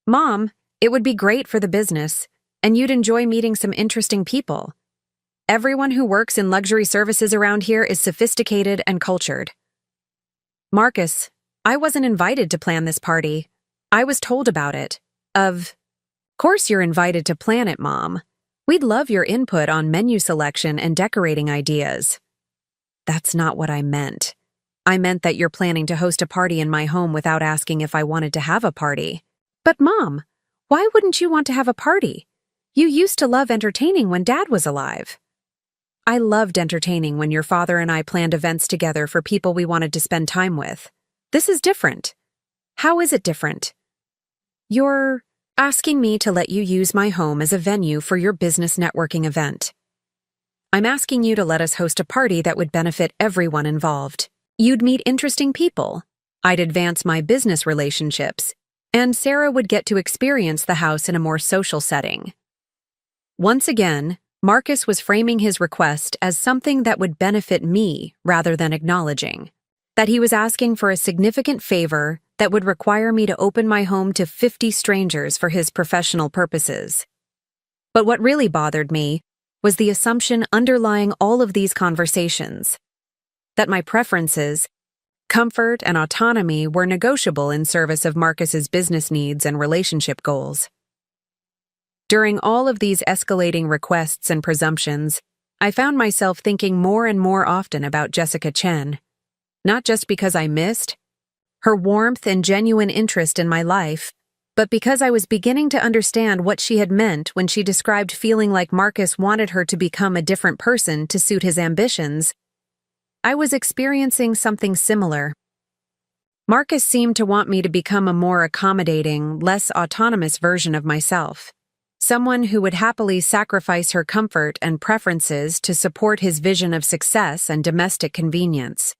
"Mom, it would be great for the business, and you'd enjoy meeting some interesting people. Everyone who works in luxury services around here is sophisticated and cultured." "Marcus, I wasn't invited to plan this party. I was told about it. Of course you're invited to plan it, Mom. We'd love your input on menu selection and decorating ideas." "That's not what I meant. I meant that you're planning to host a party in my home without asking if I wanted to have a party." "But Mom, why wouldn't you want to have a party? You used to love entertaining when Dad was alive." "I loved entertaining when your father and I planned events together for people we wanted to spend time with. This is different." "How is it different?" "You're asking me to let you use my home as a venue for your business networking event. I'm asking you to let us host a party that would benefit everyone involved. You'd meet interesting people. I'd advance my business relationships, and Sarah would get to experience the house in a more social setting." Once again, Marcus was framing his request as something that would benefit me rather than acknowledging that he was asking for a significant favor that would require me to open my home to 50 strangers for his professional purposes. But what really bothered me was the assumption underlying all of these conversations, that my preferences, comfort, and autonomy were negotiable in service of Marcus's business needs and relationship goals. During all of these escalating requests and presumptions, I found myself thinking more and more often about Jessica Chen. Not just because I missed her warmth and genuine interest in my life, but because I was beginning to understand what she had meant when she described feeling like Marcus wanted her to become a different person to suit his ambitions. I was experiencing something similar. Marcus seemed to want me to become a more accommodating, less autonomous version of myself. Someone who would happily sacrifice her comfort and preferences to support his vision of success and domestic convenience.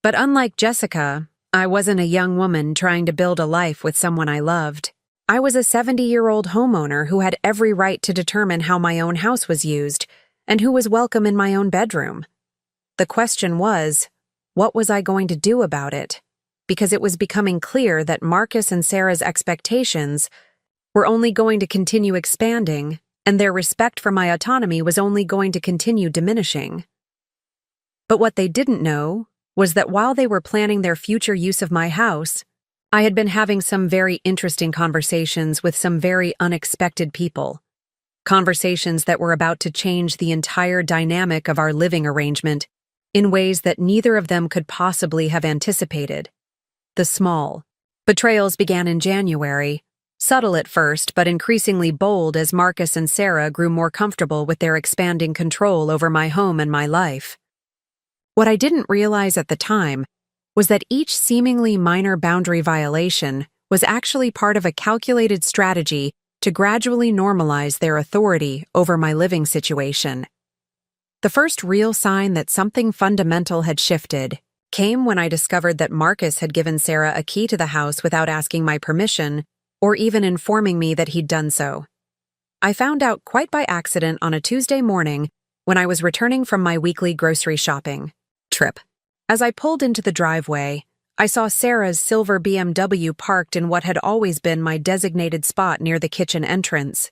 But unlike Jessica, I wasn't a young woman trying to build a life with someone I loved. I was a 70-year-old homeowner who had every right to determine how my own house was used and who was welcome in my own bedroom. The question was, what was I going to do about it? Because it was becoming clear that Marcus and Sarah's expectations were only going to continue expanding, and their respect for my autonomy was only going to continue diminishing. But what they didn't know was that while they were planning their future use of my house, I had been having some very interesting conversations with some very unexpected people. Conversations that were about to change the entire dynamic of our living arrangement in ways that neither of them could possibly have anticipated. The small betrayals began in January, subtle at first but increasingly bold as Marcus and Sarah grew more comfortable with their expanding control over my home and my life. What I didn't realize at the time was that each seemingly minor boundary violation was actually part of a calculated strategy to gradually normalize their authority over my living situation. The first real sign that something fundamental had shifted came when I discovered that Marcus had given Sarah a key to the house without asking my permission or even informing me that he'd done so. I found out quite by accident on a Tuesday morning when I was returning from my weekly grocery shopping trip. As I pulled into the driveway, I saw Sarah's silver BMW parked in what had always been my designated spot near the kitchen entrance.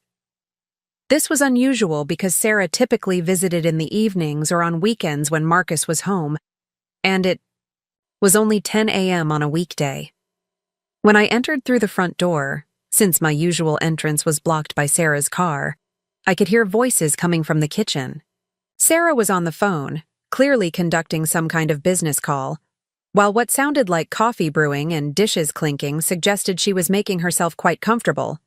This was unusual because Sarah typically visited in the evenings or on weekends when Marcus was home, and it was only 10 a.m. on a weekday. When I entered through the front door, since my usual entrance was blocked by Sarah's car, I could hear voices coming from the kitchen. Sarah was on the phone, clearly conducting some kind of business call, while what sounded like coffee brewing and dishes clinking suggested she was making herself quite comfortable.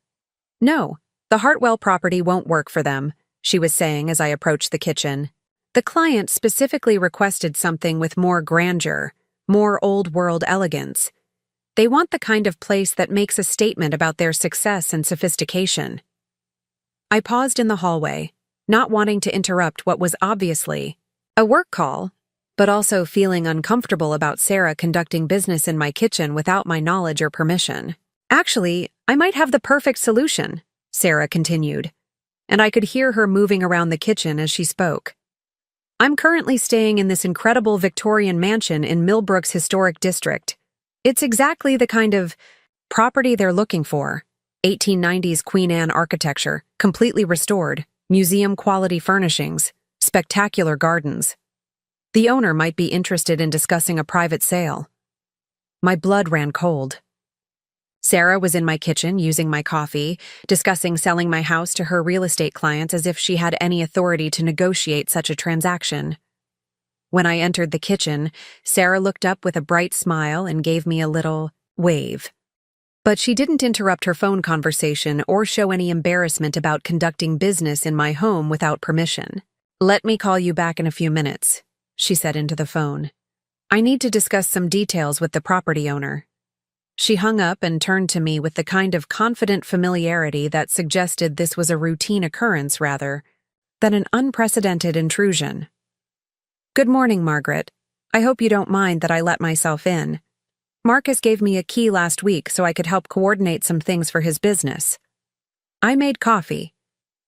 "No, the Hartwell property won't work for them," she was saying as I approached the kitchen. "The client specifically requested something with more grandeur, more old-world elegance. They want the kind of place that makes a statement about their success and sophistication." I paused in the hallway, not wanting to interrupt what was obviously a work call, but also feeling uncomfortable about Sarah conducting business in my kitchen without my knowledge or permission. "Actually, I might have the perfect solution," Sarah continued, and I could hear her moving around the kitchen as she spoke. "I'm currently staying in this incredible Victorian mansion in Millbrook's historic district. It's exactly the kind of property they're looking for. 1890s Queen Anne architecture, completely restored, museum-quality furnishings, spectacular gardens. The owner might be interested in discussing a private sale." My blood ran cold. Sarah was in my kitchen using my coffee, discussing selling my house to her real estate clients as if she had any authority to negotiate such a transaction. When I entered the kitchen, Sarah looked up with a bright smile and gave me a little wave. But she didn't interrupt her phone conversation or show any embarrassment about conducting business in my home without permission. "Let me call you back in a few minutes," she said into the phone. "I need to discuss some details with the property owner." She hung up and turned to me with the kind of confident familiarity that suggested this was a routine occurrence rather than an unprecedented intrusion. "Good morning, Margaret. I hope you don't mind that I let myself in. Marcus gave me a key last week so I could help coordinate some things for his business. I made coffee.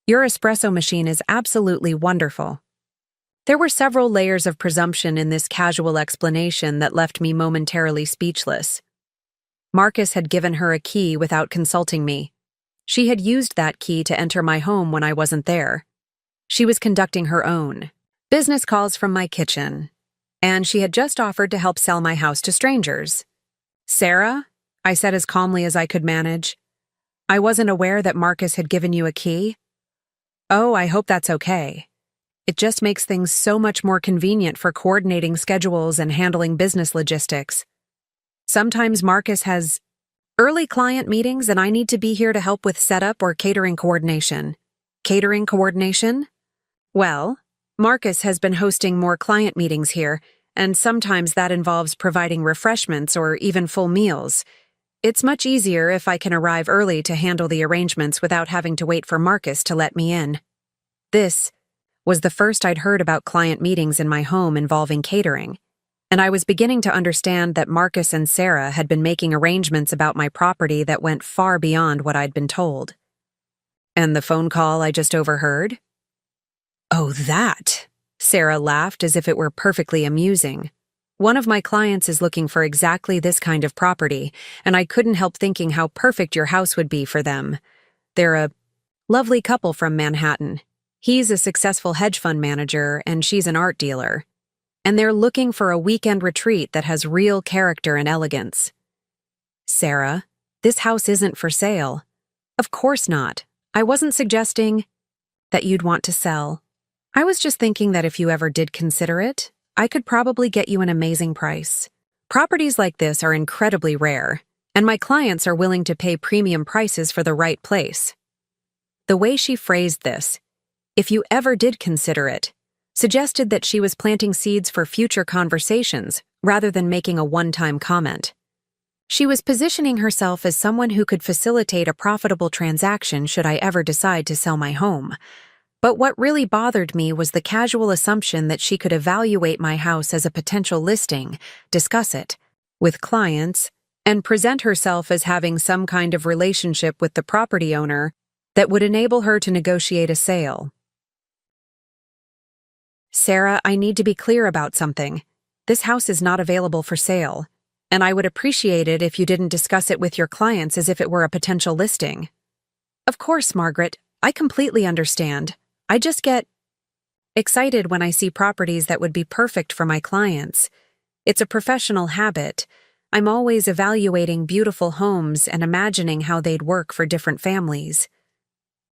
Your espresso machine is absolutely wonderful." There were several layers of presumption in this casual explanation that left me momentarily speechless. Marcus had given her a key without consulting me. She had used that key to enter my home when I wasn't there. She was conducting her own business calls from my kitchen, and she had just offered to help sell my house to strangers. "Sarah," I said as calmly as I could manage, "I wasn't aware that Marcus had given you a key." "Oh, I hope that's okay. It just makes things so much more convenient for coordinating schedules and handling business logistics. Sometimes Marcus has early client meetings and I need to be here to help with setup or catering coordination." "Catering coordination?" "Well, Marcus has been hosting more client meetings here, and sometimes that involves providing refreshments or even full meals. It's much easier if I can arrive early to handle the arrangements without having to wait for Marcus to let me in." This was the first I'd heard about client meetings in my home involving catering, and I was beginning to understand that Marcus and Sarah had been making arrangements about my property that went far beyond what I'd been told. "And the phone call I just overheard?" "Oh, that," Sarah laughed as if it were perfectly amusing. "One of my clients is looking for exactly this kind of property, and I couldn't help thinking how perfect your house would be for them. They're a lovely couple from Manhattan. He's a successful hedge fund manager, and she's an art dealer. And they're looking for a weekend retreat that has real character and elegance." "Sarah, this house isn't for sale." "Of course not. I wasn't suggesting that you'd want to sell. I was just thinking that if you ever did consider it, I could probably get you an amazing price. Properties like this are incredibly rare, and my clients are willing to pay premium prices for the right place." The way she phrased this, "if you ever did consider it," suggested that she was planting seeds for future conversations rather than making a one-time comment. She was positioning herself as someone who could facilitate a profitable transaction should I ever decide to sell my home. But what really bothered me was the casual assumption that she could evaluate my house as a potential listing, discuss it with clients, and present herself as having some kind of relationship with the property owner that would enable her to negotiate a sale. Sarah, I need to be clear about something. This house is not available for sale, and I would appreciate it if you didn't discuss it with your clients as if it were a potential listing. Of course, Margaret, I completely understand. I just get excited when I see properties that would be perfect for my clients. It's a professional habit. I'm always evaluating beautiful homes and imagining how they'd work for different families.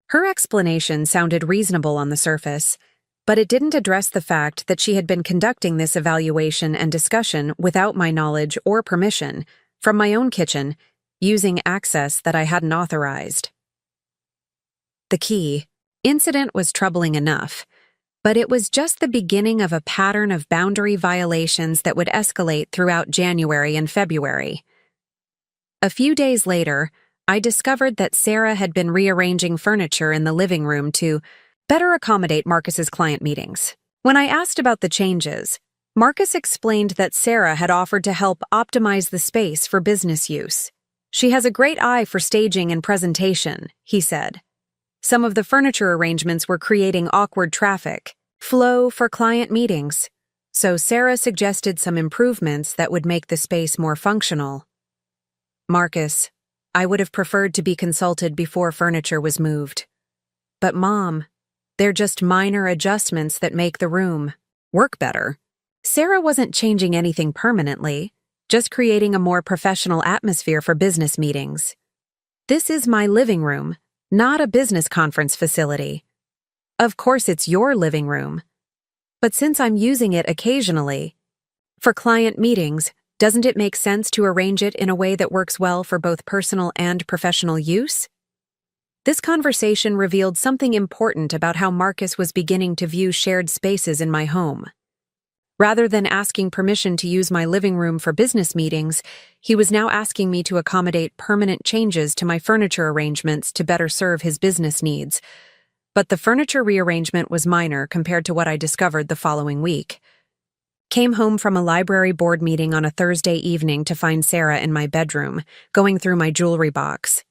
Her explanation sounded reasonable on the surface, but it didn't address the fact that she had been conducting this evaluation and discussion without my knowledge or permission, from my own kitchen, using access that I hadn't authorized. The key incident was troubling enough, but it was just the beginning of a pattern of boundary violations that would escalate throughout January and February. A few days later, I discovered that Sarah had been rearranging furniture in the living room to better accommodate Marcus's client meetings. When I asked about the changes, Marcus explained that Sarah had offered to help optimize the space for business use. She has a great eye for staging and presentation, he said. Some of the furniture arrangements were creating awkward traffic flow for client meetings, so Sarah suggested some improvements that would make the space more functional. Marcus, I would have preferred to be consulted before furniture was moved. But Mom, they're just minor adjustments that make the room work better. Sarah wasn't changing anything permanently, just creating a more professional atmosphere for business meetings. This is my living room, not a business conference facility. Of course, it's your living room. But since I'm using it occasionally, for client meetings, doesn't it make sense to arrange it in a way that works well for both personal and professional use? This conversation revealed something important about how Marcus was beginning to view shared spaces in my home. Rather than asking permission to use my living room for business meetings, he was now asking me to accommodate permanent changes to my furniture arrangements to better serve his business needs. But the furniture rearrangement was minor compared to what I discovered the following week. Came home from a library board meeting on a Thursday evening to find Sarah in my bedroom, going through my jewelry box.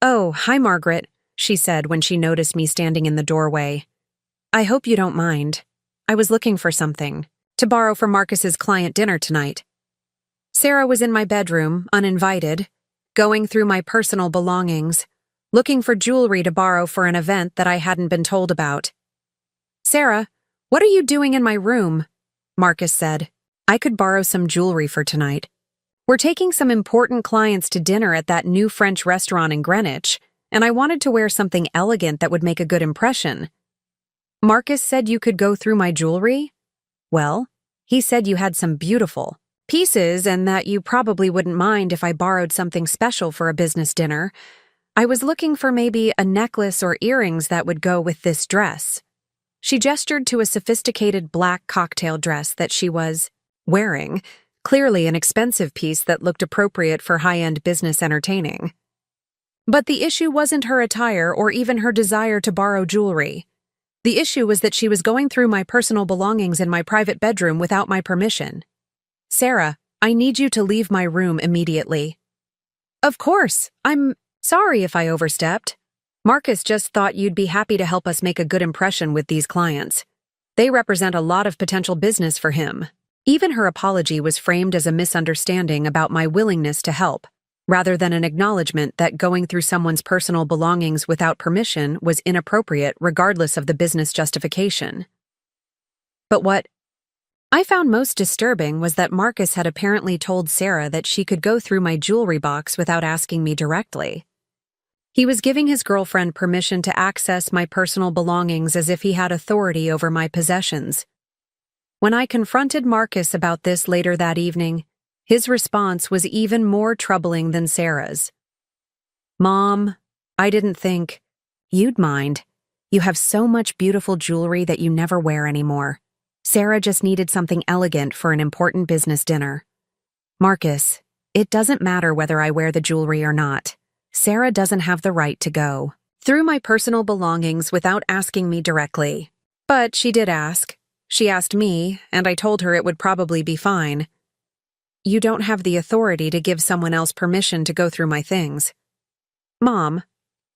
"Oh, hi, Margaret," she said when she noticed me standing in the doorway. "I hope you don't mind. I was looking for something to borrow for Marcus's client dinner tonight." Sarah was in my bedroom, uninvited, going through my personal belongings, looking for jewelry to borrow for an event that I hadn't been told about. "Sarah, what are you doing in my room?" Marcus said. "I could borrow some jewelry for tonight. We're taking some important clients to dinner at that new French restaurant in Greenwich, and I wanted to wear something elegant that would make a good impression." "Marcus said you could go through my jewelry?" "Well, he said you had some beautiful pieces and that you probably wouldn't mind if I borrowed something special for a business dinner. I was looking for maybe a necklace or earrings that would go with this dress." She gestured to a sophisticated black cocktail dress that she was wearing, clearly an expensive piece that looked appropriate for high-end business entertaining. But the issue wasn't her attire or even her desire to borrow jewelry. The issue was that she was going through my personal belongings in my private bedroom without my permission. "Sarah, I need you to leave my room immediately." "Of course, I'm sorry if I overstepped. Marcus just thought you'd be happy to help us make a good impression with these clients. They represent a lot of potential business for him." Even her apology was framed as a misunderstanding about my willingness to help, rather than an acknowledgement that going through someone's personal belongings without permission was inappropriate regardless of the business justification. But what I found most disturbing was that Marcus had apparently told Sarah that she could go through my jewelry box without asking me directly. He was giving his girlfriend permission to access my personal belongings as if he had authority over my possessions. When I confronted Marcus about this later that evening, his response was even more troubling than Sarah's. "Mom, I didn't think you'd mind. You have so much beautiful jewelry that you never wear anymore. Sarah just needed something elegant for an important business dinner." "Marcus, it doesn't matter whether I wear the jewelry or not. Sarah doesn't have the right to go through my personal belongings without asking me directly." But she did ask. She asked me, and I told her it would probably be fine. "You don't have the authority to give someone else permission to go through my things." "Mom,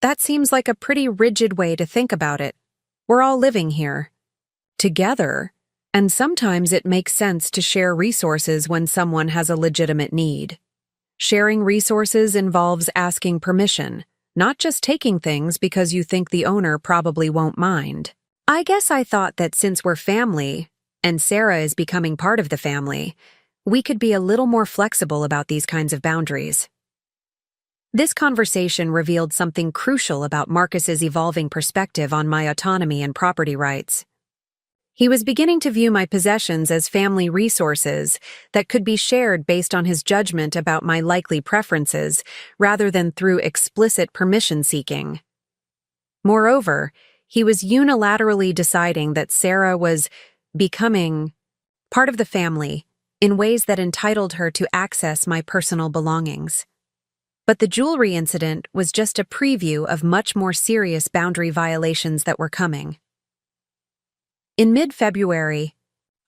that seems like a pretty rigid way to think about it. We're all living here. together, and sometimes it makes sense to share resources when someone has a legitimate need. Sharing resources involves asking permission, not just taking things because you think the owner probably won't mind. I guess I thought that since we're family, and Sarah is becoming part of the family, we could be a little more flexible about these kinds of boundaries. This conversation revealed something crucial about Marcus's evolving perspective on my autonomy and property rights. He was beginning to view my possessions as family resources that could be shared based on his judgment about my likely preferences, rather than through explicit permission-seeking. Moreover, he was unilaterally deciding that Sarah was becoming part of the family in ways that entitled her to access my personal belongings. But the jewelry incident was just a preview of much more serious boundary violations that were coming. In mid-February,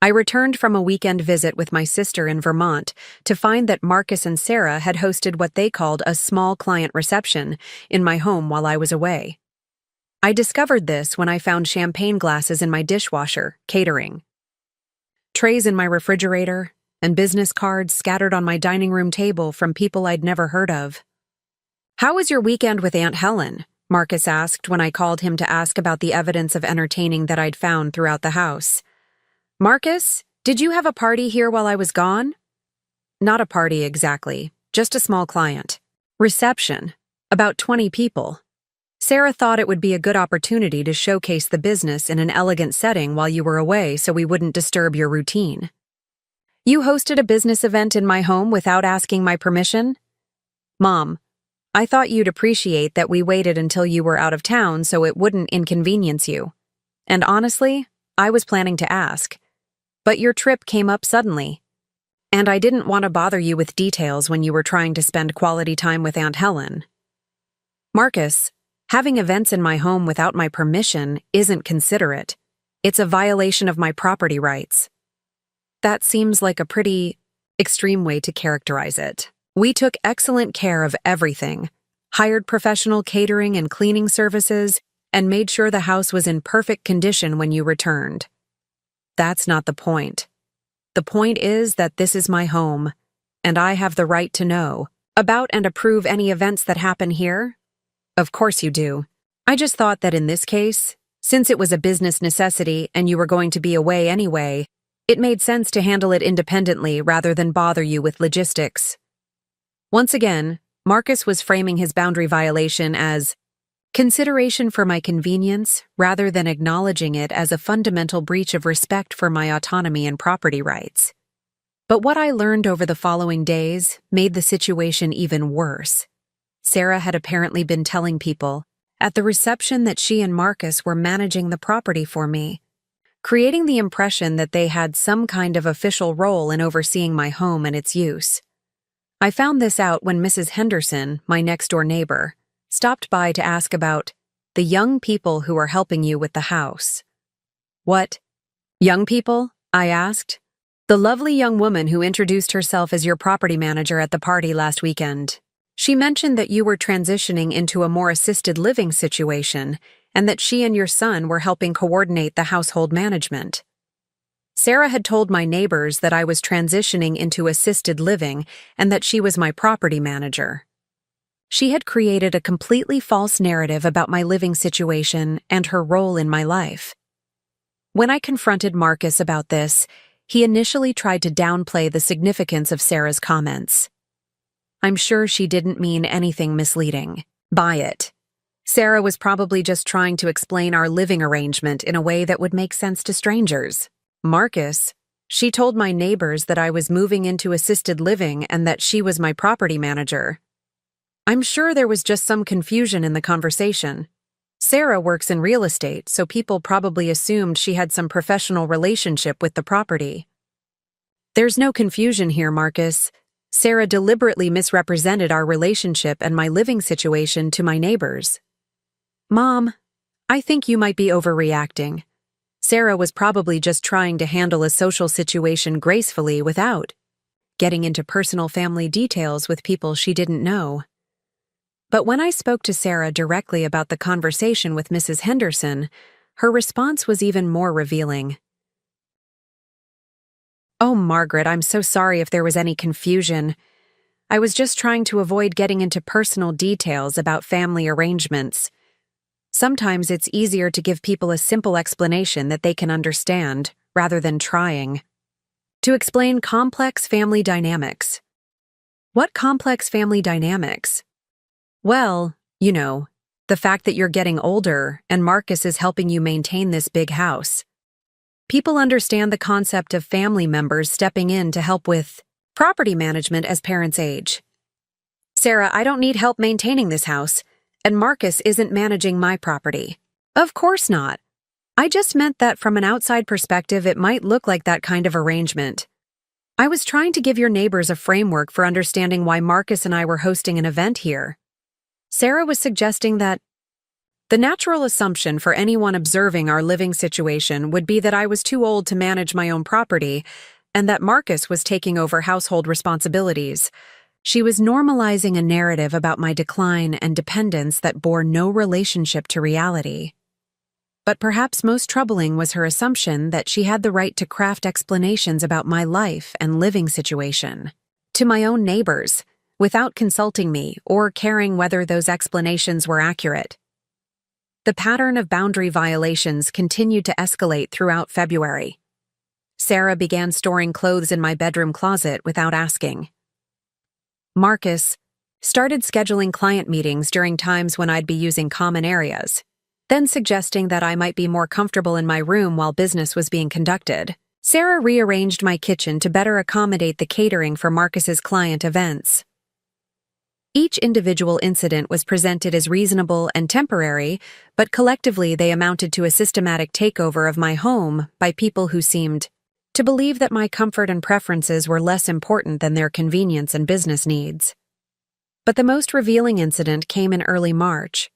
I returned from a weekend visit with my sister in Vermont to find that Marcus and Sarah had hosted what they called a small client reception in my home while I was away. I discovered this when I found champagne glasses in my dishwasher, catering, trays in my refrigerator, and business cards scattered on my dining room table from people I'd never heard of. "How was your weekend with Aunt Helen?" Marcus asked when I called him to ask about the evidence of entertaining that I'd found throughout the house. "Marcus, did you have a party here while I was gone?" "Not a party exactly, just a small client reception, about 20 people. Sarah thought it would be a good opportunity to showcase the business in an elegant setting while you were away so we wouldn't disturb your routine." "You hosted a business event in my home without asking my permission?" "Mom, I thought you'd appreciate that we waited until you were out of town so it wouldn't inconvenience you. And honestly, I was planning to ask. But your trip came up suddenly. And I didn't want to bother you with details when you were trying to spend quality time with Aunt Helen." "Marcus, having events in my home without my permission isn't considerate. It's a violation of my property rights." That seems like a pretty extreme way to characterize it. "We took excellent care of everything, hired professional catering and cleaning services, and made sure the house was in perfect condition when you returned." That's not the point. The point is that this is my home, and I have the right to know about and approve any events that happen here. Of course you do. I just thought that in this case, since it was a business necessity and you were going to be away anyway, it made sense to handle it independently rather than bother you with logistics. Once again, Marcus was framing his boundary violation as consideration for my convenience rather than acknowledging it as a fundamental breach of respect for my autonomy and property rights. But what I learned over the following days made the situation even worse. Sarah had apparently been telling people at the reception that she and Marcus were managing the property for me, creating the impression that they had some kind of official role in overseeing my home and its use. I found this out when Mrs. Henderson, my next-door neighbor, stopped by to ask about the young people who are helping you with the house. "What? Young people?" I asked. "The lovely young woman who introduced herself as your property manager at the party last weekend. She mentioned that you were transitioning into a more assisted living situation and that she and your son were helping coordinate the household management." Sarah had told my neighbors that I was transitioning into assisted living and that she was my property manager. She had created a completely false narrative about my living situation and her role in my life. When I confronted Marcus about this, he initially tried to downplay the significance of Sarah's comments. "I'm sure she didn't mean anything misleading by it. Sarah was probably just trying to explain our living arrangement in a way that would make sense to strangers. Marcus, she told my neighbors that I was moving into assisted living and that she was my property manager. I'm sure there was just some confusion in the conversation. Sarah works in real estate, so people probably assumed she had some professional relationship with the property." "There's no confusion here, Marcus. Sarah deliberately misrepresented our relationship and my living situation to my neighbors." "Mom, I think you might be overreacting. Sarah was probably just trying to handle a social situation gracefully without getting into personal family details with people she didn't know." But when I spoke to Sarah directly about the conversation with Mrs. Henderson, Her response was even more revealing. "Oh, Margaret, I'm so sorry if there was any confusion. I was just trying to avoid getting into personal details about family arrangements. Sometimes it's easier to give people a simple explanation that they can understand, rather than trying to explain complex family dynamics." "What complex family dynamics?" "Well, the fact that you're getting older and Marcus is helping you maintain this big house. People understand the concept of family members stepping in to help with property management as parents age. Sarah, I don't need help maintaining this house, and Marcus isn't managing my property." "Of course not. I just meant that from an outside perspective, it might look like that kind of arrangement. I was trying to give your neighbors a framework for understanding why Marcus and I were hosting an event here." Sarah was suggesting that the natural assumption for anyone observing our living situation would be that I was too old to manage my own property and that Marcus was taking over household responsibilities. She was normalizing a narrative about my decline and dependence that bore no relationship to reality. But perhaps most troubling was her assumption that she had the right to craft explanations about my life and living situation to my own neighbors, without consulting me or caring whether those explanations were accurate. The pattern of boundary violations continued to escalate throughout February. Sarah began storing clothes in my bedroom closet without asking. Marcus started scheduling client meetings during times when I'd be using common areas, then suggesting that I might be more comfortable in my room while business was being conducted. Sarah rearranged my kitchen to better accommodate the catering for Marcus's client events. Each individual incident was presented as reasonable and temporary, but collectively they amounted to a systematic takeover of my home by people who seemed to believe that my comfort and preferences were less important than their convenience and business needs. But the most revealing incident came in early March,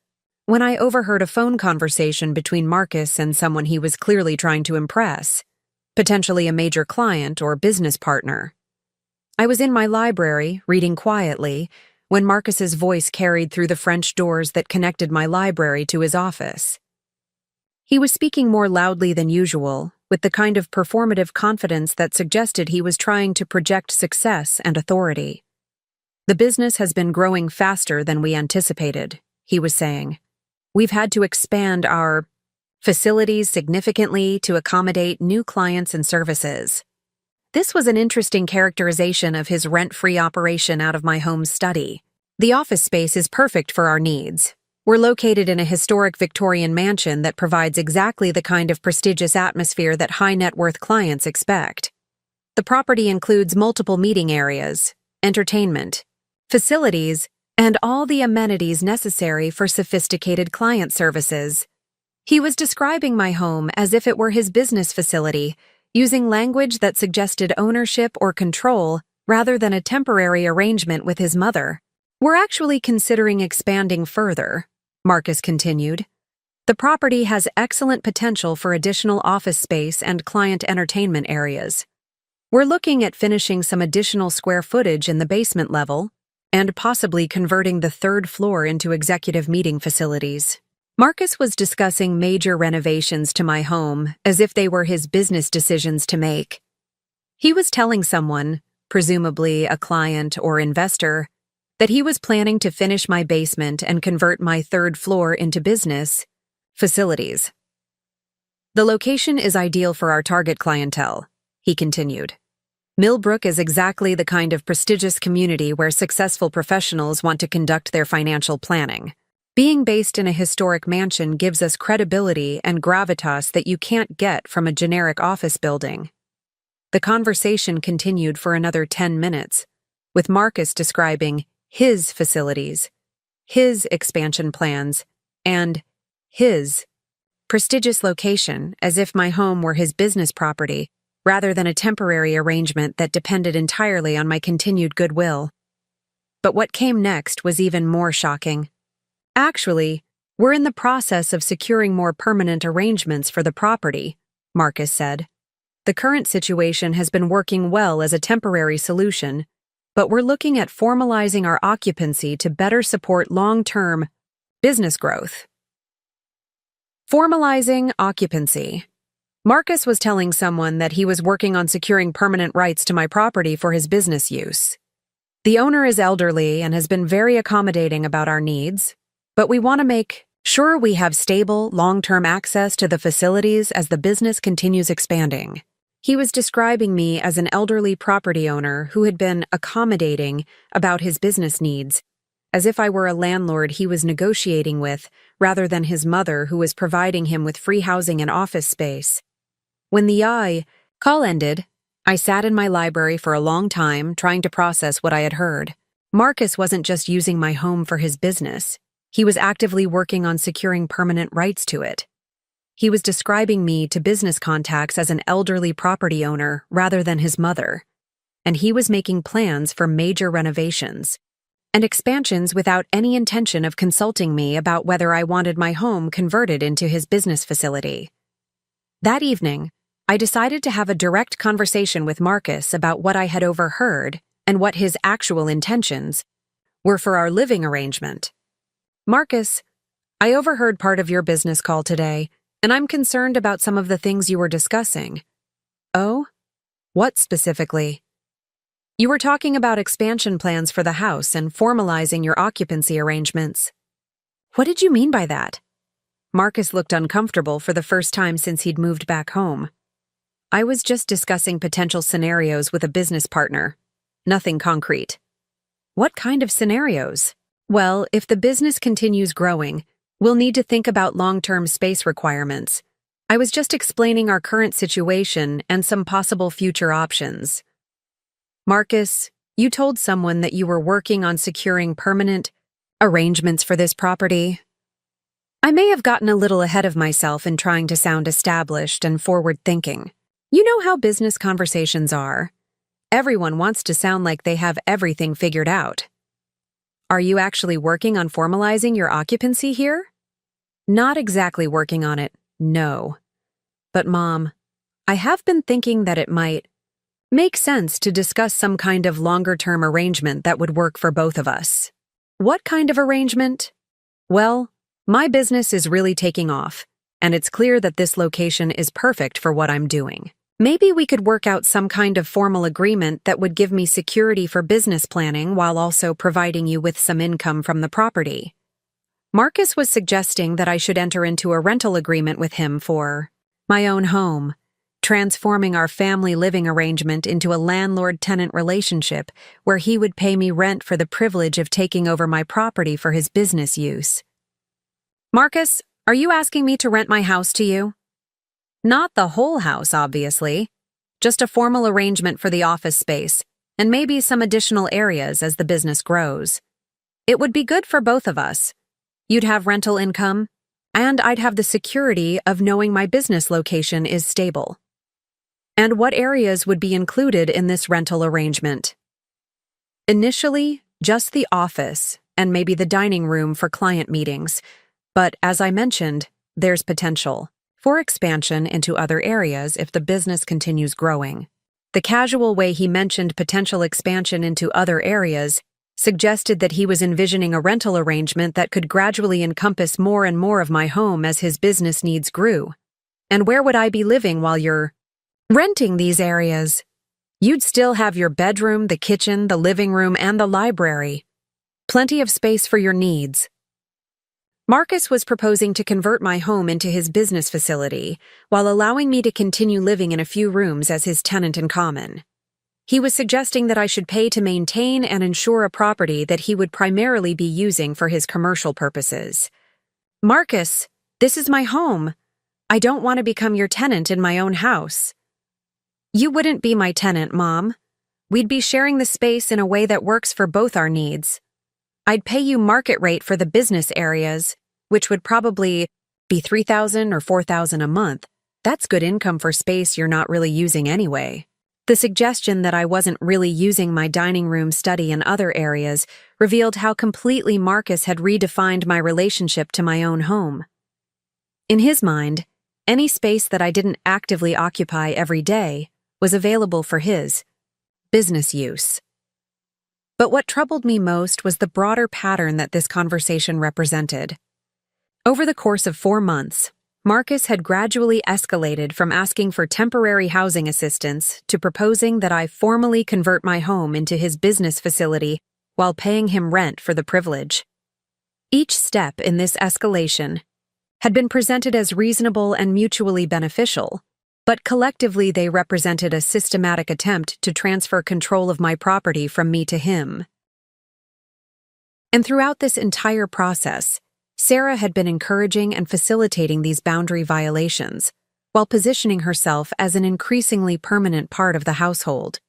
when I overheard a phone conversation between Marcus and someone he was clearly trying to impress, potentially a major client or business partner. I was in my library, reading quietly, when Marcus's voice carried through the French doors that connected my library to his office. He was speaking more loudly than usual, with the kind of performative confidence that suggested he was trying to project success and authority. "The business has been growing faster than we anticipated," he was saying. "We've had to expand our facilities significantly to accommodate new clients and services." This was an interesting characterization of his rent-free operation out of my home study. "The office space is perfect for our needs. We're located in a historic Victorian mansion that provides exactly the kind of prestigious atmosphere that high-net-worth clients expect. The property includes multiple meeting areas, entertainment, facilities, and all the amenities necessary for sophisticated client services." He was describing my home as if it were his business facility, using language that suggested ownership or control rather than a temporary arrangement with his mother. "We're actually considering expanding further," Marcus continued. "The property has excellent potential for additional office space and client entertainment areas. We're looking at finishing some additional square footage in the basement level and possibly converting the third floor into executive meeting facilities." Marcus was discussing major renovations to my home as if they were his business decisions to make. He was telling someone, presumably a client or investor, that he was planning to finish my basement and convert my third floor into business facilities. "The location is ideal for our target clientele," he continued. "Millbrook is exactly the kind of prestigious community where successful professionals want to conduct their financial planning. Being based in a historic mansion gives us credibility and gravitas that you can't get from a generic office building." The conversation continued for another 10 minutes, with Marcus describing his facilities, his expansion plans, and his prestigious location as if my home were his business property, rather than a temporary arrangement that depended entirely on my continued goodwill. But what came next was even more shocking. "Actually, we're in the process of securing more permanent arrangements for the property," Marcus said. "The current situation has been working well as a temporary solution, but we're looking at formalizing our occupancy to better support long-term business growth." Formalizing occupancy. Marcus was telling someone that he was working on securing permanent rights to my property for his business use. The owner is elderly and has been very accommodating about our needs, but we want to make sure we have stable, long-term access to the facilities as the business continues expanding. He was describing me as an elderly property owner who had been accommodating about his business needs, as if I were a landlord he was negotiating with rather than his mother who was providing him with free housing and office space. When the call ended, I sat in my library for a long time trying to process what I had heard. Marcus wasn't just using my home for his business. He was actively working on securing permanent rights to it. He was describing me to business contacts as an elderly property owner rather than his mother. And he was making plans for major renovations and expansions without any intention of consulting me about whether I wanted my home converted into his business facility. That evening, I decided to have a direct conversation with Marcus about what I had overheard and what his actual intentions were for our living arrangement. Marcus, I overheard part of your business call today, and I'm concerned about some of the things you were discussing. Oh? What specifically? You were talking about expansion plans for the house and formalizing your occupancy arrangements. What did you mean by that? Marcus looked uncomfortable for the first time since he'd moved back home. I was just discussing potential scenarios with a business partner. Nothing concrete. What kind of scenarios? Well, if the business continues growing, we'll need to think about long-term space requirements. I was just explaining our current situation and some possible future options. Marcus, you told someone that you were working on securing permanent arrangements for this property. I may have gotten a little ahead of myself in trying to sound established and forward-thinking. You know how business conversations are. Everyone wants to sound like they have everything figured out. Are you actually working on formalizing your occupancy here? Not exactly working on it, no. But Mom, I have been thinking that it might make sense to discuss some kind of longer-term arrangement that would work for both of us. What kind of arrangement? Well, my business is really taking off, and it's clear that this location is perfect for what I'm doing. Maybe we could work out some kind of formal agreement that would give me security for business planning while also providing you with some income from the property. Marcus was suggesting that I should enter into a rental agreement with him for my own home, transforming our family living arrangement into a landlord-tenant relationship where he would pay me rent for the privilege of taking over my property for his business use. Marcus, are you asking me to rent my house to you? Not the whole house, obviously. Just a formal arrangement for the office space, and maybe some additional areas as the business grows. It would be good for both of us. You'd have rental income, and I'd have the security of knowing my business location is stable. And what areas would be included in this rental arrangement? Initially, just the office, and maybe the dining room for client meetings. But as I mentioned, there's potential for expansion into other areas if the business continues growing. The casual way he mentioned potential expansion into other areas suggested that he was envisioning a rental arrangement that could gradually encompass more and more of my home as his business needs grew. And where would I be living while you're renting these areas? You'd still have your bedroom, the kitchen, the living room, and the library. Plenty of space for your needs. Marcus was proposing to convert my home into his business facility while allowing me to continue living in a few rooms as his tenant in common. He was suggesting that I should pay to maintain and insure a property that he would primarily be using for his commercial purposes. Marcus, this is my home. I don't want to become your tenant in my own house. You wouldn't be my tenant, Mom. We'd be sharing the space in a way that works for both our needs. I'd pay you market rate for the business areas, which would probably be $3,000 or $4,000 a month. That's good income for space you're not really using anyway. The suggestion that I wasn't really using my dining room, study, and other areas revealed how completely Marcus had redefined my relationship to my own home. In his mind, any space that I didn't actively occupy every day was available for his business use. But what troubled me most was the broader pattern that this conversation represented. Over the course of 4 months, Marcus had gradually escalated from asking for temporary housing assistance to proposing that I formally convert my home into his business facility while paying him rent for the privilege. Each step in this escalation had been presented as reasonable and mutually beneficial, but collectively they represented a systematic attempt to transfer control of my property from me to him. And throughout this entire process, Sarah had been encouraging and facilitating these boundary violations, while positioning herself as an increasingly permanent part of the household.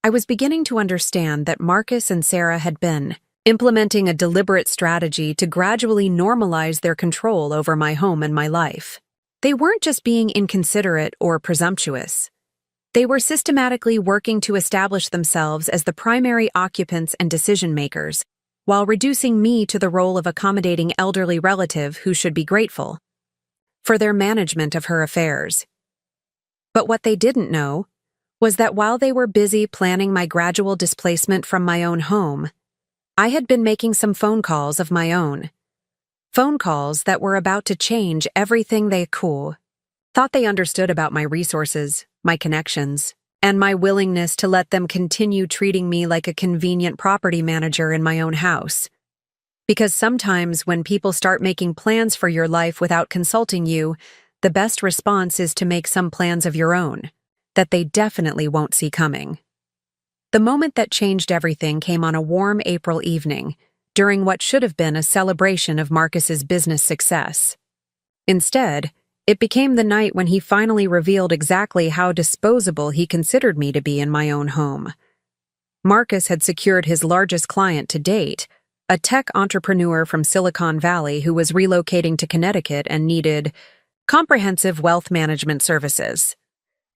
I was beginning to understand that Marcus and Sarah had been implementing a deliberate strategy to gradually normalize their control over my home and my life. They weren't just being inconsiderate or presumptuous. They were systematically working to establish themselves as the primary occupants and decision-makers, while reducing me to the role of accommodating elderly relative who should be grateful for their management of her affairs. But what they didn't know was that while they were busy planning my gradual displacement from my own home, I had been making some phone calls of my own. Phone calls that were about to change everything they thought they understood about my resources, my connections, and my willingness to let them continue treating me like a convenient property manager in my own house. Because sometimes when people start making plans for your life without consulting you, the best response is to make some plans of your own that they definitely won't see coming. The moment that changed everything came on a warm April evening, during what should have been a celebration of Marcus's business success. Instead, it became the night when he finally revealed exactly how disposable he considered me to be in my own home. Marcus had secured his largest client to date, a tech entrepreneur from Silicon Valley who was relocating to Connecticut and needed comprehensive wealth management services.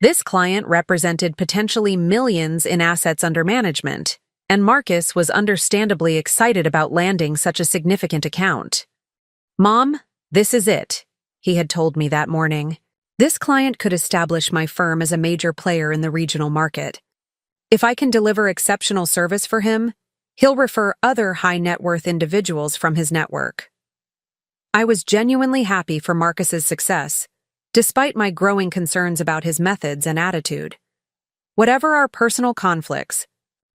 This client represented potentially millions in assets under management, and Marcus was understandably excited about landing such a significant account. "Mom, this is it," he had told me that morning. "This client could establish my firm as a major player in the regional market. If I can deliver exceptional service for him, he'll refer other high-net-worth individuals from his network." I was genuinely happy for Marcus's success, despite my growing concerns about his methods and attitude. Whatever our personal conflicts,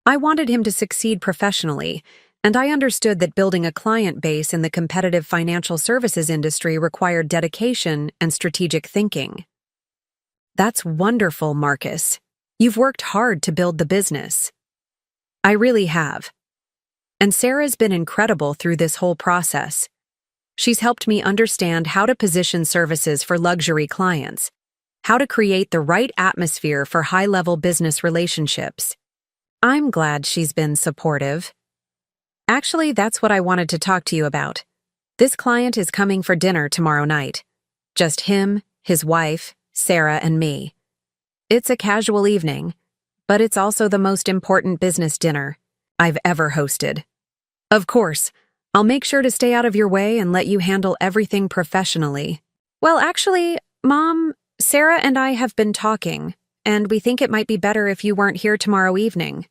I wanted him to succeed professionally, and I understood that building a client base in the competitive financial services industry required dedication and strategic thinking. "That's wonderful, Marcus. You've worked hard to build the business." "I really have. And Sarah's been incredible through this whole process. She's helped me understand how to position services for luxury clients, how to create the right atmosphere for high-level business relationships. I'm glad she's been supportive. Actually, that's what I wanted to talk to you about. This client is coming for dinner tomorrow night. Just him, his wife, Sarah, and me. It's a casual evening, but it's also the most important business dinner I've ever hosted. Of course, I'll make sure to stay out of your way and let you handle everything professionally." "Well, actually, Mom, Sarah and I have been talking, and we think it might be better if you weren't here tomorrow evening."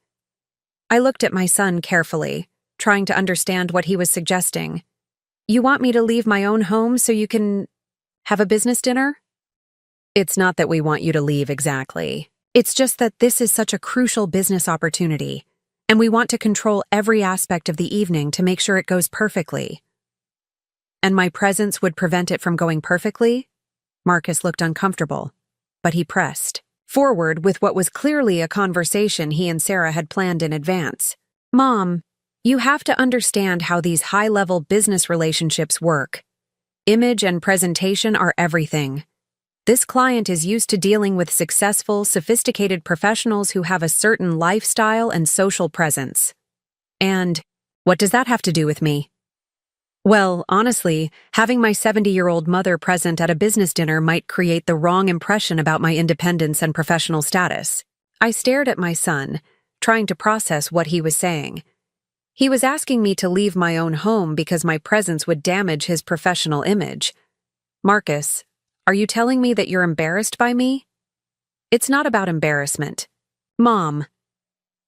I looked at my son carefully, trying to understand what he was suggesting. "You want me to leave my own home so you can have a business dinner?" "It's not that we want you to leave exactly. It's just that this is such a crucial business opportunity, and we want to control every aspect of the evening to make sure it goes perfectly." "And my presence would prevent it from going perfectly?" Marcus looked uncomfortable, but he pressed forward with what was clearly a conversation he and Sarah had planned in advance. "Mom, you have to understand how these high-level business relationships work. Image and presentation are everything. This client is used to dealing with successful, sophisticated professionals who have a certain lifestyle and social presence. And what does that have to do with me?" "Well, honestly, having my 70-year-old mother present at a business dinner might create the wrong impression about my independence and professional status." I stared at my son, trying to process what he was saying. He was asking me to leave my own home because my presence would damage his professional image. "Marcus, are you telling me that you're embarrassed by me?" "It's not about embarrassment, Mom.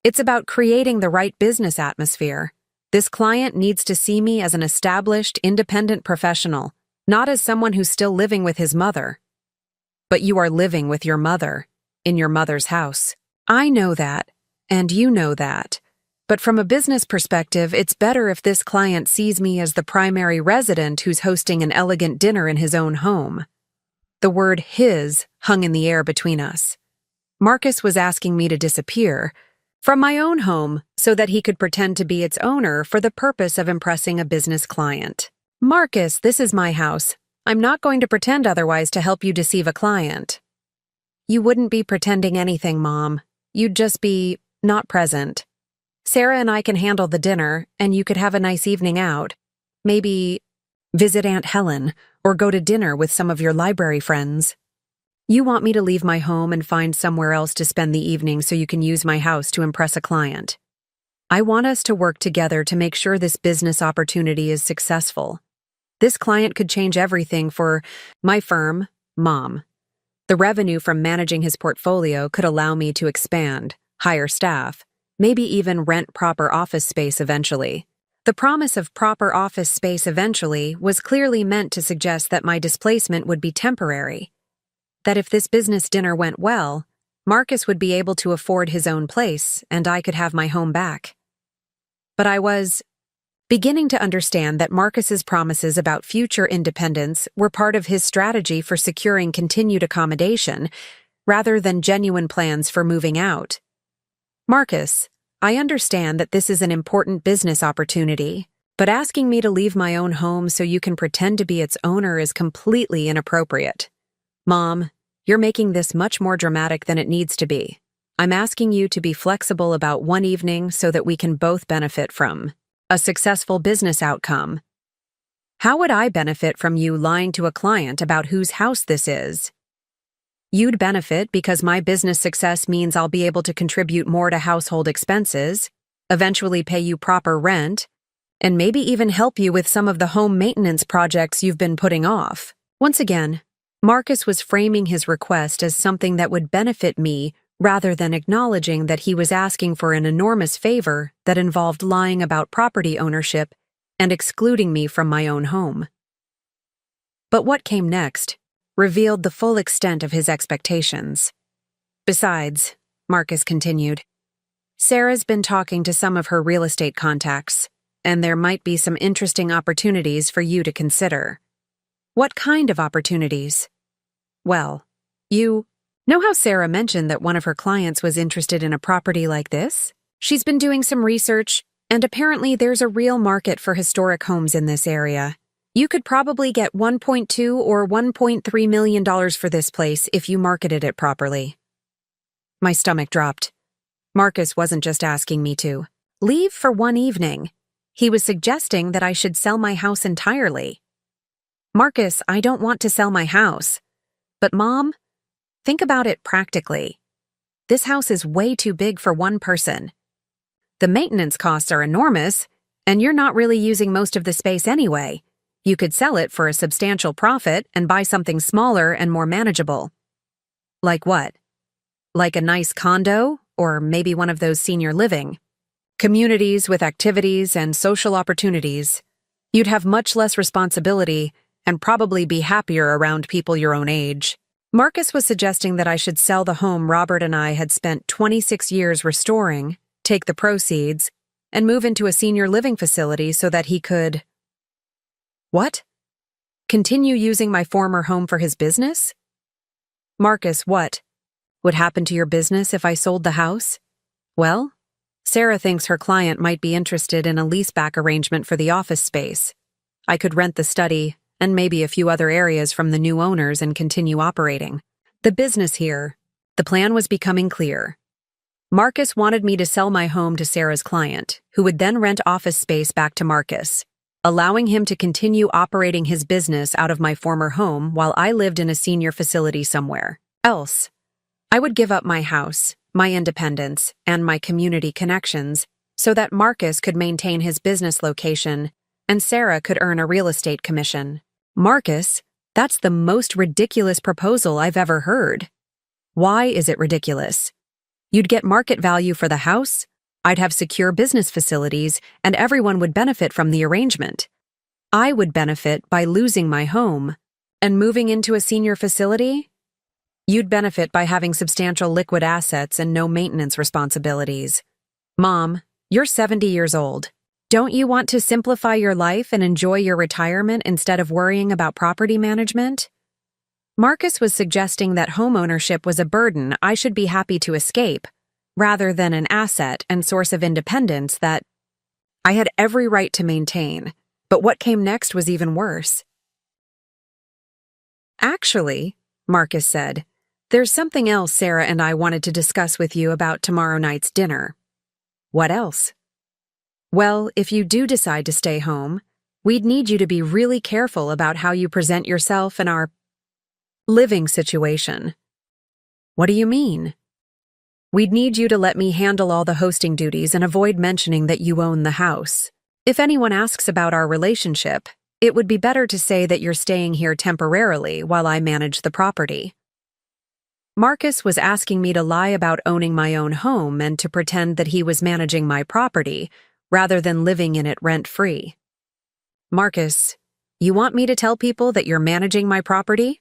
It's about creating the right business atmosphere. This client needs to see me as an established, independent professional, not as someone who's still living with his mother. But you are living with your mother, in your mother's house. I know that, and you know that. But from a business perspective, it's better if this client sees me as the primary resident who's hosting an elegant dinner in his own home. The word his hung in the air between us. Marcus was asking me to disappear from my own home so that he could pretend to be its owner for the purpose of impressing a business client. Marcus, this is my house. I'm not going to pretend otherwise to help you deceive a client. You wouldn't be pretending anything, Mom. You'd just be not present. Sarah and I can handle the dinner, and you could have a nice evening out. Maybe visit Aunt Helen or go to dinner with some of your library friends. You want me to leave my home and find somewhere else to spend the evening so you can use my house to impress a client. I want us to work together to make sure this business opportunity is successful. This client could change everything for my firm, Mom. The revenue from managing his portfolio could allow me to expand, hire staff, maybe even rent proper office space eventually. The promise of proper office space eventually was clearly meant to suggest that my displacement would be temporary. That if this business dinner went well, Marcus would be able to afford his own place and I could have my home back. But I was beginning to understand that Marcus's promises about future independence were part of his strategy for securing continued accommodation, rather than genuine plans for moving out. Marcus, I understand that this is an important business opportunity, but asking me to leave my own home so you can pretend to be its owner is completely inappropriate. Mom, you're making this much more dramatic than it needs to be. I'm asking you to be flexible about one evening so that we can both benefit from a successful business outcome. How would I benefit from you lying to a client about whose house this is? You'd benefit because my business success means I'll be able to contribute more to household expenses, eventually pay you proper rent, and maybe even help you with some of the home maintenance projects you've been putting off. Once again, Marcus was framing his request as something that would benefit me rather than acknowledging that he was asking for an enormous favor that involved lying about property ownership and excluding me from my own home. But what came next revealed the full extent of his expectations. Besides, Marcus continued, Sarah's been talking to some of her real estate contacts, and there might be some interesting opportunities for you to consider. What kind of opportunities? Well, you know how Sarah mentioned that one of her clients was interested in a property like this? She's been doing some research, and apparently there's a real market for historic homes in this area. You could probably get $1.2 or $1.3 million for this place if you marketed it properly. My stomach dropped. Marcus wasn't just asking me to leave for one evening. He was suggesting that I should sell my house entirely. Marcus, I don't want to sell my house. But Mom, think about it practically. This house is way too big for one person. The maintenance costs are enormous, and you're not really using most of the space anyway. You could sell it for a substantial profit and buy something smaller and more manageable. Like what? Like a nice condo, or maybe one of those senior living communities with activities and social opportunities. You'd have much less responsibility and probably be happier around people your own age. Marcus was suggesting that I should sell the home Robert and I had spent 26 years restoring, take the proceeds, and move into a senior living facility so that he could... What? Continue using my former home for his business? Marcus, what? Would happen to your business if I sold the house? Well, Sarah thinks her client might be interested in a leaseback arrangement for the office space. I could rent the study and maybe a few other areas from the new owners and continue operating. The business here, the plan was becoming clear. Marcus wanted me to sell my home to Sarah's client, who would then rent office space back to Marcus, allowing him to continue operating his business out of my former home while I lived in a senior facility somewhere else. I would give up my house, my independence, and my community connections so that Marcus could maintain his business location and Sarah could earn a real estate commission. Marcus, that's the most ridiculous proposal I've ever heard. Why is it ridiculous? You'd get market value for the house, I'd have secure business facilities, and everyone would benefit from the arrangement. I would benefit by losing my home. And moving into a senior facility? You'd benefit by having substantial liquid assets and no maintenance responsibilities. Mom, you're 70 years old. Don't you want to simplify your life and enjoy your retirement instead of worrying about property management? Marcus was suggesting that homeownership was a burden I should be happy to escape, rather than an asset and source of independence that I had every right to maintain. But what came next was even worse. Actually, Marcus said, there's something else Sarah and I wanted to discuss with you about tomorrow night's dinner. What else? Well, if you do decide to stay home, we'd need you to be really careful about how you present yourself in our living situation. What do you mean? We'd need you to let me handle all the hosting duties and avoid mentioning that you own the house. If anyone asks about our relationship, it would be better to say that you're staying here temporarily while I manage the property. Marcus was asking me to lie about owning my own home and to pretend that he was managing my property, rather than living in it rent-free. Marcus, you want me to tell people that you're managing my property?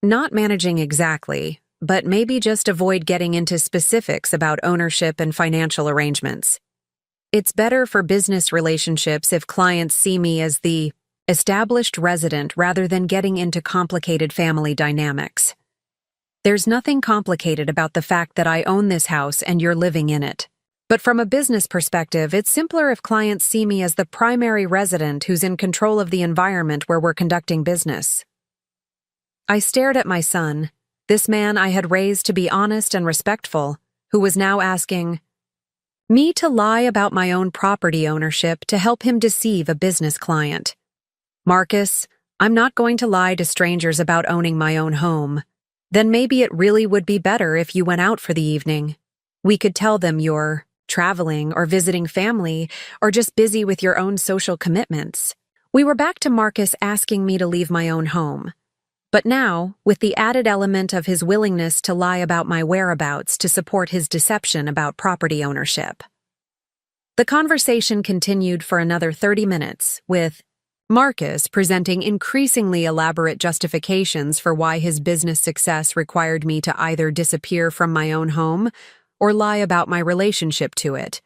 Not managing exactly, but maybe just avoid getting into specifics about ownership and financial arrangements. It's better for business relationships if clients see me as the established resident rather than getting into complicated family dynamics. There's nothing complicated about the fact that I own this house and you're living in it. But from a business perspective, it's simpler if clients see me as the primary resident who's in control of the environment where we're conducting business. I stared at my son, this man I had raised to be honest and respectful, who was now asking me to lie about my own property ownership to help him deceive a business client. Marcus, I'm not going to lie to strangers about owning my own home. Then maybe it really would be better if you went out for the evening. We could tell them you're traveling or visiting family or just busy with your own social commitments. We were back to Marcus asking me to leave my own home. But now, with the added element of his willingness to lie about my whereabouts to support his deception about property ownership. The conversation continued for another 30 minutes, with Marcus presenting increasingly elaborate justifications for why his business success required me to either disappear from my own home or lie about my relationship to it.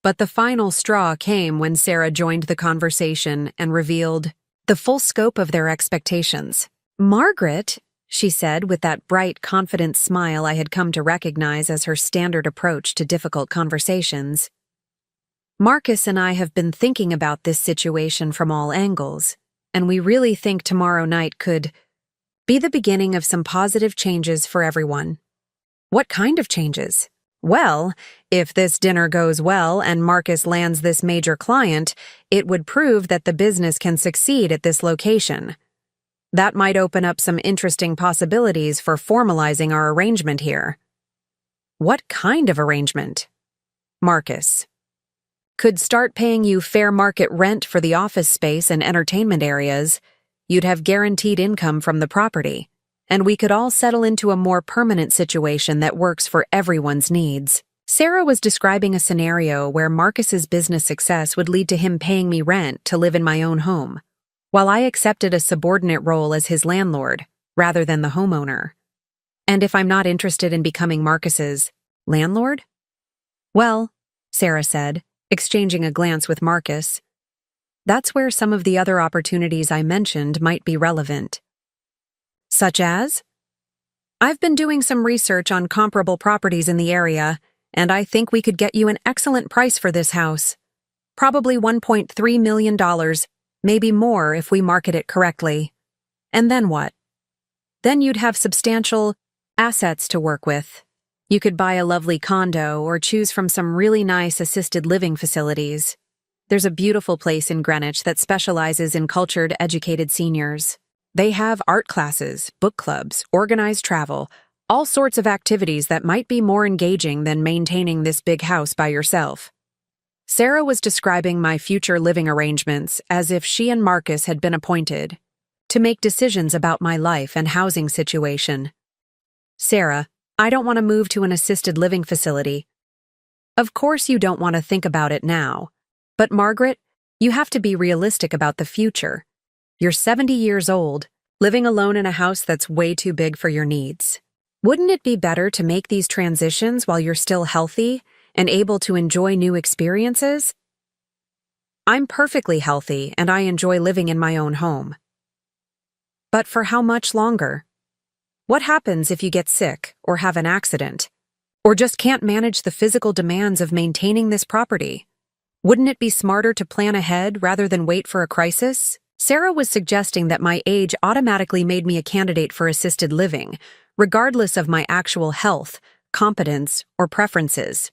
But the final straw came when Sarah joined the conversation and revealed the full scope of their expectations. Margaret, she said with that bright, confident smile I had come to recognize as her standard approach to difficult conversations. Marcus and I have been thinking about this situation from all angles, and we really think tomorrow night could be the beginning of some positive changes for everyone. What kind of changes? Well, if this dinner goes well and Marcus lands this major client, it would prove that the business can succeed at this location. That might open up some interesting possibilities for formalizing our arrangement here. What kind of arrangement? Marcus. Could start paying you fair market rent for the office space and entertainment areas. You'd have guaranteed income from the property, and we could all settle into a more permanent situation that works for everyone's needs. Sarah was describing a scenario where Marcus's business success would lead to him paying me rent to live in my own home, while I accepted a subordinate role as his landlord, rather than the homeowner. And if I'm not interested in becoming Marcus's landlord? Well, Sarah said, exchanging a glance with Marcus, that's where some of the other opportunities I mentioned might be relevant. Such as? I've been doing some research on comparable properties in the area, and I think we could get you an excellent price for this house. Probably $1.3 million, maybe more if we market it correctly. And then what? Then you'd have substantial assets to work with. You could buy a lovely condo or choose from some really nice assisted living facilities. There's a beautiful place in Greenwich that specializes in cultured, educated seniors. They have art classes, book clubs, organized travel, all sorts of activities that might be more engaging than maintaining this big house by yourself. Sarah was describing my future living arrangements as if she and Marcus had been appointed to make decisions about my life and housing situation. Sarah, I don't want to move to an assisted living facility. Of course you don't want to think about it now. But Margaret, You have to be realistic about the future. You're 70 years old, living alone in a house that's way too big for your needs. Wouldn't it be better to make these transitions while you're still healthy and able to enjoy new experiences? I'm perfectly healthy and I enjoy living in my own home. But for how much longer? What happens if you get sick or have an accident? Or just can't manage the physical demands of maintaining this property? Wouldn't it be smarter to plan ahead rather than wait for a crisis? Sarah was suggesting that my age automatically made me a candidate for assisted living, regardless of my actual health, competence, or preferences.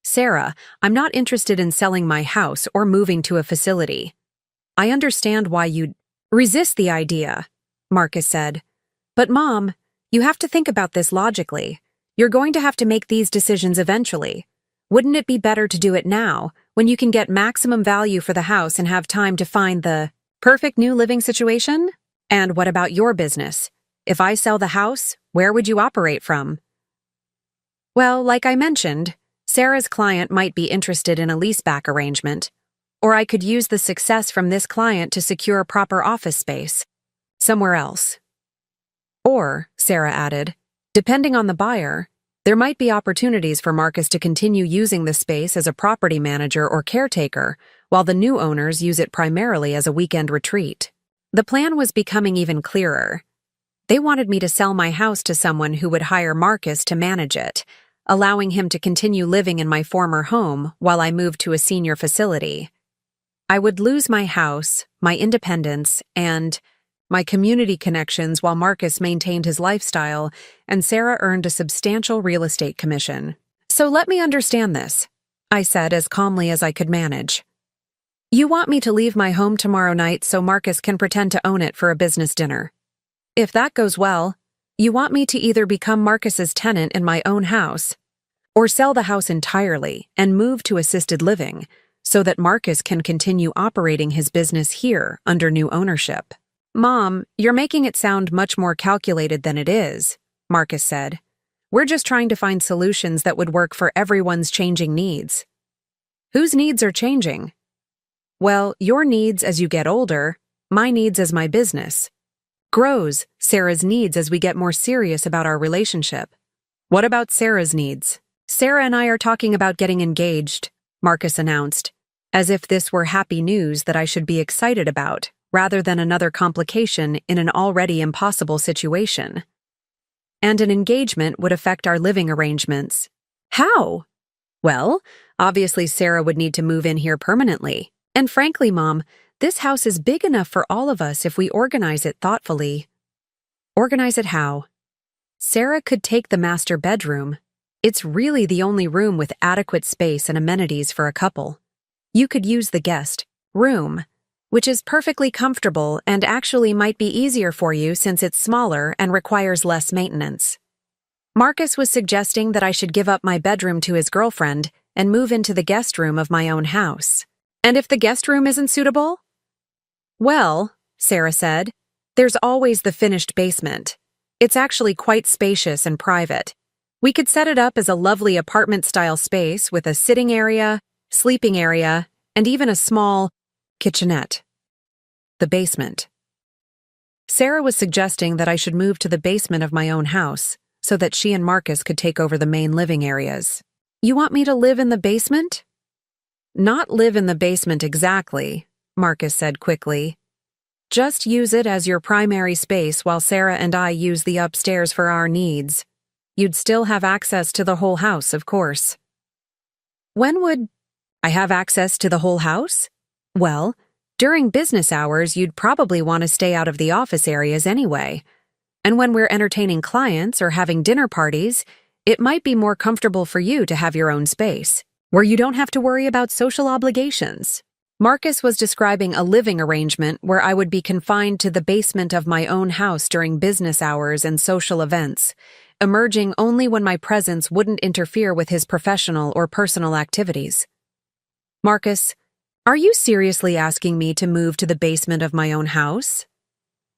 Sarah, I'm not interested in selling my house or moving to a facility. I understand why you'd resist the idea, Marcus said. But Mom, you have to think about this logically. You're going to have to make these decisions eventually. Wouldn't it be better to do it now, when you can get maximum value for the house and have time to find the perfect new living situation? And what about your business? If I sell the house, where would you operate from? Well, like I mentioned, Sarah's client might be interested in a leaseback arrangement, or I could use the success from this client to secure proper office space somewhere else. Or, Sarah added, depending on the buyer, there might be opportunities for Marcus to continue using the space as a property manager or caretaker, while the new owners use it primarily as a weekend retreat. The plan was becoming even clearer. They wanted me to sell my house to someone who would hire Marcus to manage it, allowing him to continue living in my former home while I moved to a senior facility. I would lose my house, my independence, and my community connections while Marcus maintained his lifestyle, and Sarah earned a substantial real estate commission. So let me understand this, I said as calmly as I could manage. You want me to leave my home tomorrow night so Marcus can pretend to own it for a business dinner. If that goes well, you want me to either become Marcus's tenant in my own house, or sell the house entirely and move to assisted living so that Marcus can continue operating his business here under new ownership. Mom, you're making it sound much more calculated than it is, Marcus said. We're just trying to find solutions that would work for everyone's changing needs. Whose needs are changing? Well, your needs as you get older, my needs as my business. Grows Sarah's needs as we get more serious about our relationship. What about Sarah's needs? Sarah and I are talking about getting engaged, Marcus announced, as if this were happy news that I should be excited about, rather than another complication in an already impossible situation. And an engagement would affect our living arrangements. How? Well, obviously Sarah would need to move in here permanently. And frankly, Mom, this house is big enough for all of us if we organize it thoughtfully. Organize it how? Sarah could take the master bedroom. It's really the only room with adequate space and amenities for a couple. You could use the guest room, which is perfectly comfortable and actually might be easier for you since it's smaller and requires less maintenance. Marcus was suggesting that I should give up my bedroom to his girlfriend and move into the guest room of my own house. And if the guest room isn't suitable? Well, Sarah said, there's always the finished basement. It's actually quite spacious and private. We could set it up as a lovely apartment-style space with a sitting area, sleeping area, and even a small kitchenette. The basement. Sarah was suggesting that I should move to the basement of my own house so that she and Marcus could take over the main living areas. You want me to live in the basement? Not live in the basement exactly, Marcus said quickly. Just use it as your primary space while Sarah and I use the upstairs for our needs. You'd still have access to the whole house, of course. When would I have access to the whole house? Well, during business hours, you'd probably want to stay out of the office areas anyway. And when we're entertaining clients or having dinner parties, it might be more comfortable for you to have your own space, where you don't have to worry about social obligations. Marcus was describing a living arrangement where I would be confined to the basement of my own house during business hours and social events, emerging only when my presence wouldn't interfere with his professional or personal activities. Marcus, are you seriously asking me to move to the basement of my own house?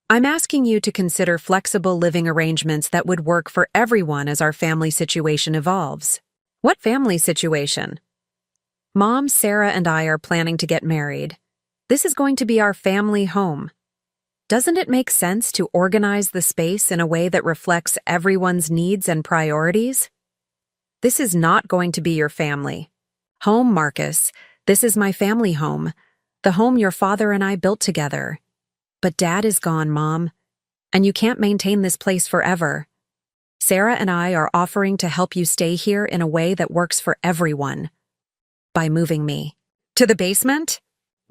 I'm asking you to consider flexible living arrangements that would work for everyone as our family situation evolves. What family situation? Mom, Sarah, and I are planning to get married. This is going to be our family home. Doesn't it make sense to organize the space in a way that reflects everyone's needs and priorities? This is not going to be your family home, Marcus. This is my family home, the home your father and I built together. But Dad is gone, Mom, and you can't maintain this place forever. Sarah and I are offering to help you stay here in a way that works for everyone. By moving me to the basement?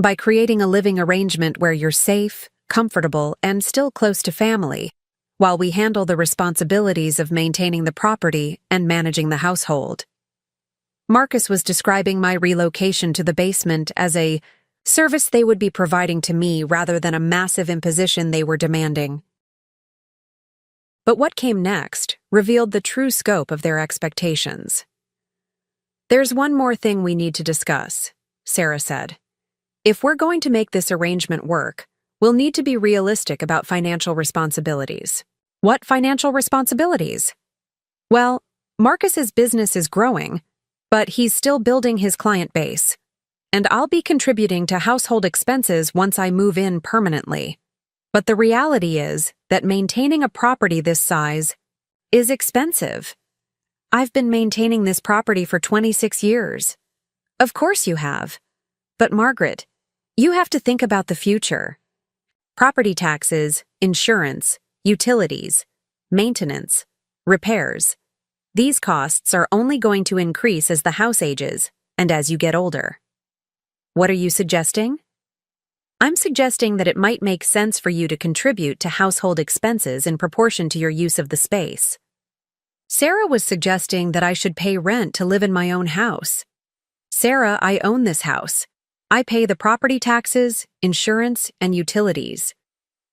By creating a living arrangement where you're safe, comfortable, and still close to family, while we handle the responsibilities of maintaining the property and managing the household. Marcus was describing my relocation to the basement as a service they would be providing to me rather than a massive imposition they were demanding. But what came next revealed the true scope of their expectations. "There's one more thing we need to discuss," Sarah said. "If we're going to make this arrangement work, we'll need to be realistic about financial responsibilities." "What financial responsibilities?" "Well, Marcus's business is growing, but he's still building his client base, and I'll be contributing to household expenses once I move in permanently. But the reality is that maintaining a property this size is expensive. I've been maintaining this property for 26 years. Of course you have. But Margaret, you have to think about the future. Property taxes, insurance, utilities, maintenance, repairs. These costs are only going to increase as the house ages and as you get older." "What are you suggesting?" "I'm suggesting that it might make sense for you to contribute to household expenses in proportion to your use of the space." Sarah was suggesting that I should pay rent to live in my own house. "Sarah, I own this house. I pay the property taxes, insurance, and utilities.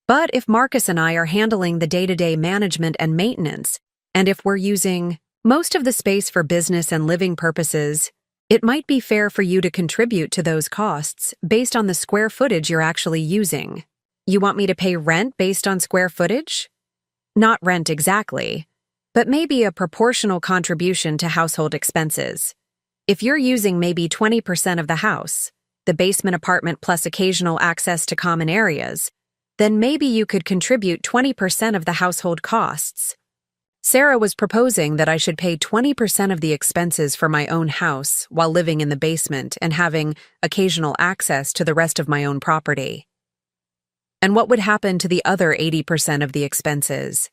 But if Marcus and I are handling the day-to-day management and maintenance, and if we're using most of the space for business and living purposes, it might be fair for you to contribute to those costs based on the square footage you're actually using." "You want me to pay rent based on square footage?" "Not rent exactly, but maybe a proportional contribution to household expenses. If you're using maybe 20% of the house, the basement apartment plus occasional access to common areas, then maybe you could contribute 20% of the household costs." Sarah was proposing that I should pay 20% of the expenses for my own house while living in the basement and having occasional access to the rest of my own property. And what would happen to the other 80% of the expenses?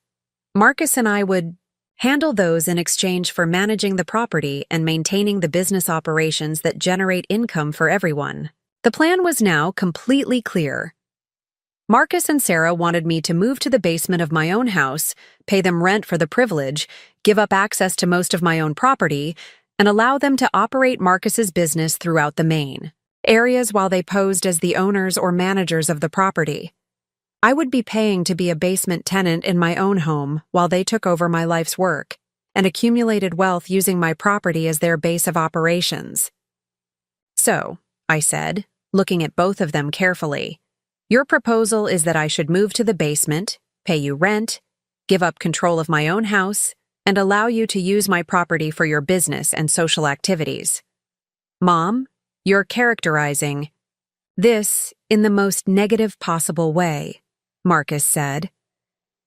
Marcus and I would handle those in exchange for managing the property and maintaining the business operations that generate income for everyone. The plan was now completely clear. Marcus and Sarah wanted me to move to the basement of my own house, pay them rent for the privilege, give up access to most of my own property, and allow them to operate Marcus's business throughout the main areas while they posed as the owners or managers of the property. I would be paying to be a basement tenant in my own home while they took over my life's work and accumulated wealth using my property as their base of operations. "So," I said, looking at both of them carefully, "your proposal is that I should move to the basement, pay you rent, give up control of my own house, and allow you to use my property for your business and social activities. Mom, you're characterizing this in the most negative possible way," Marcus said.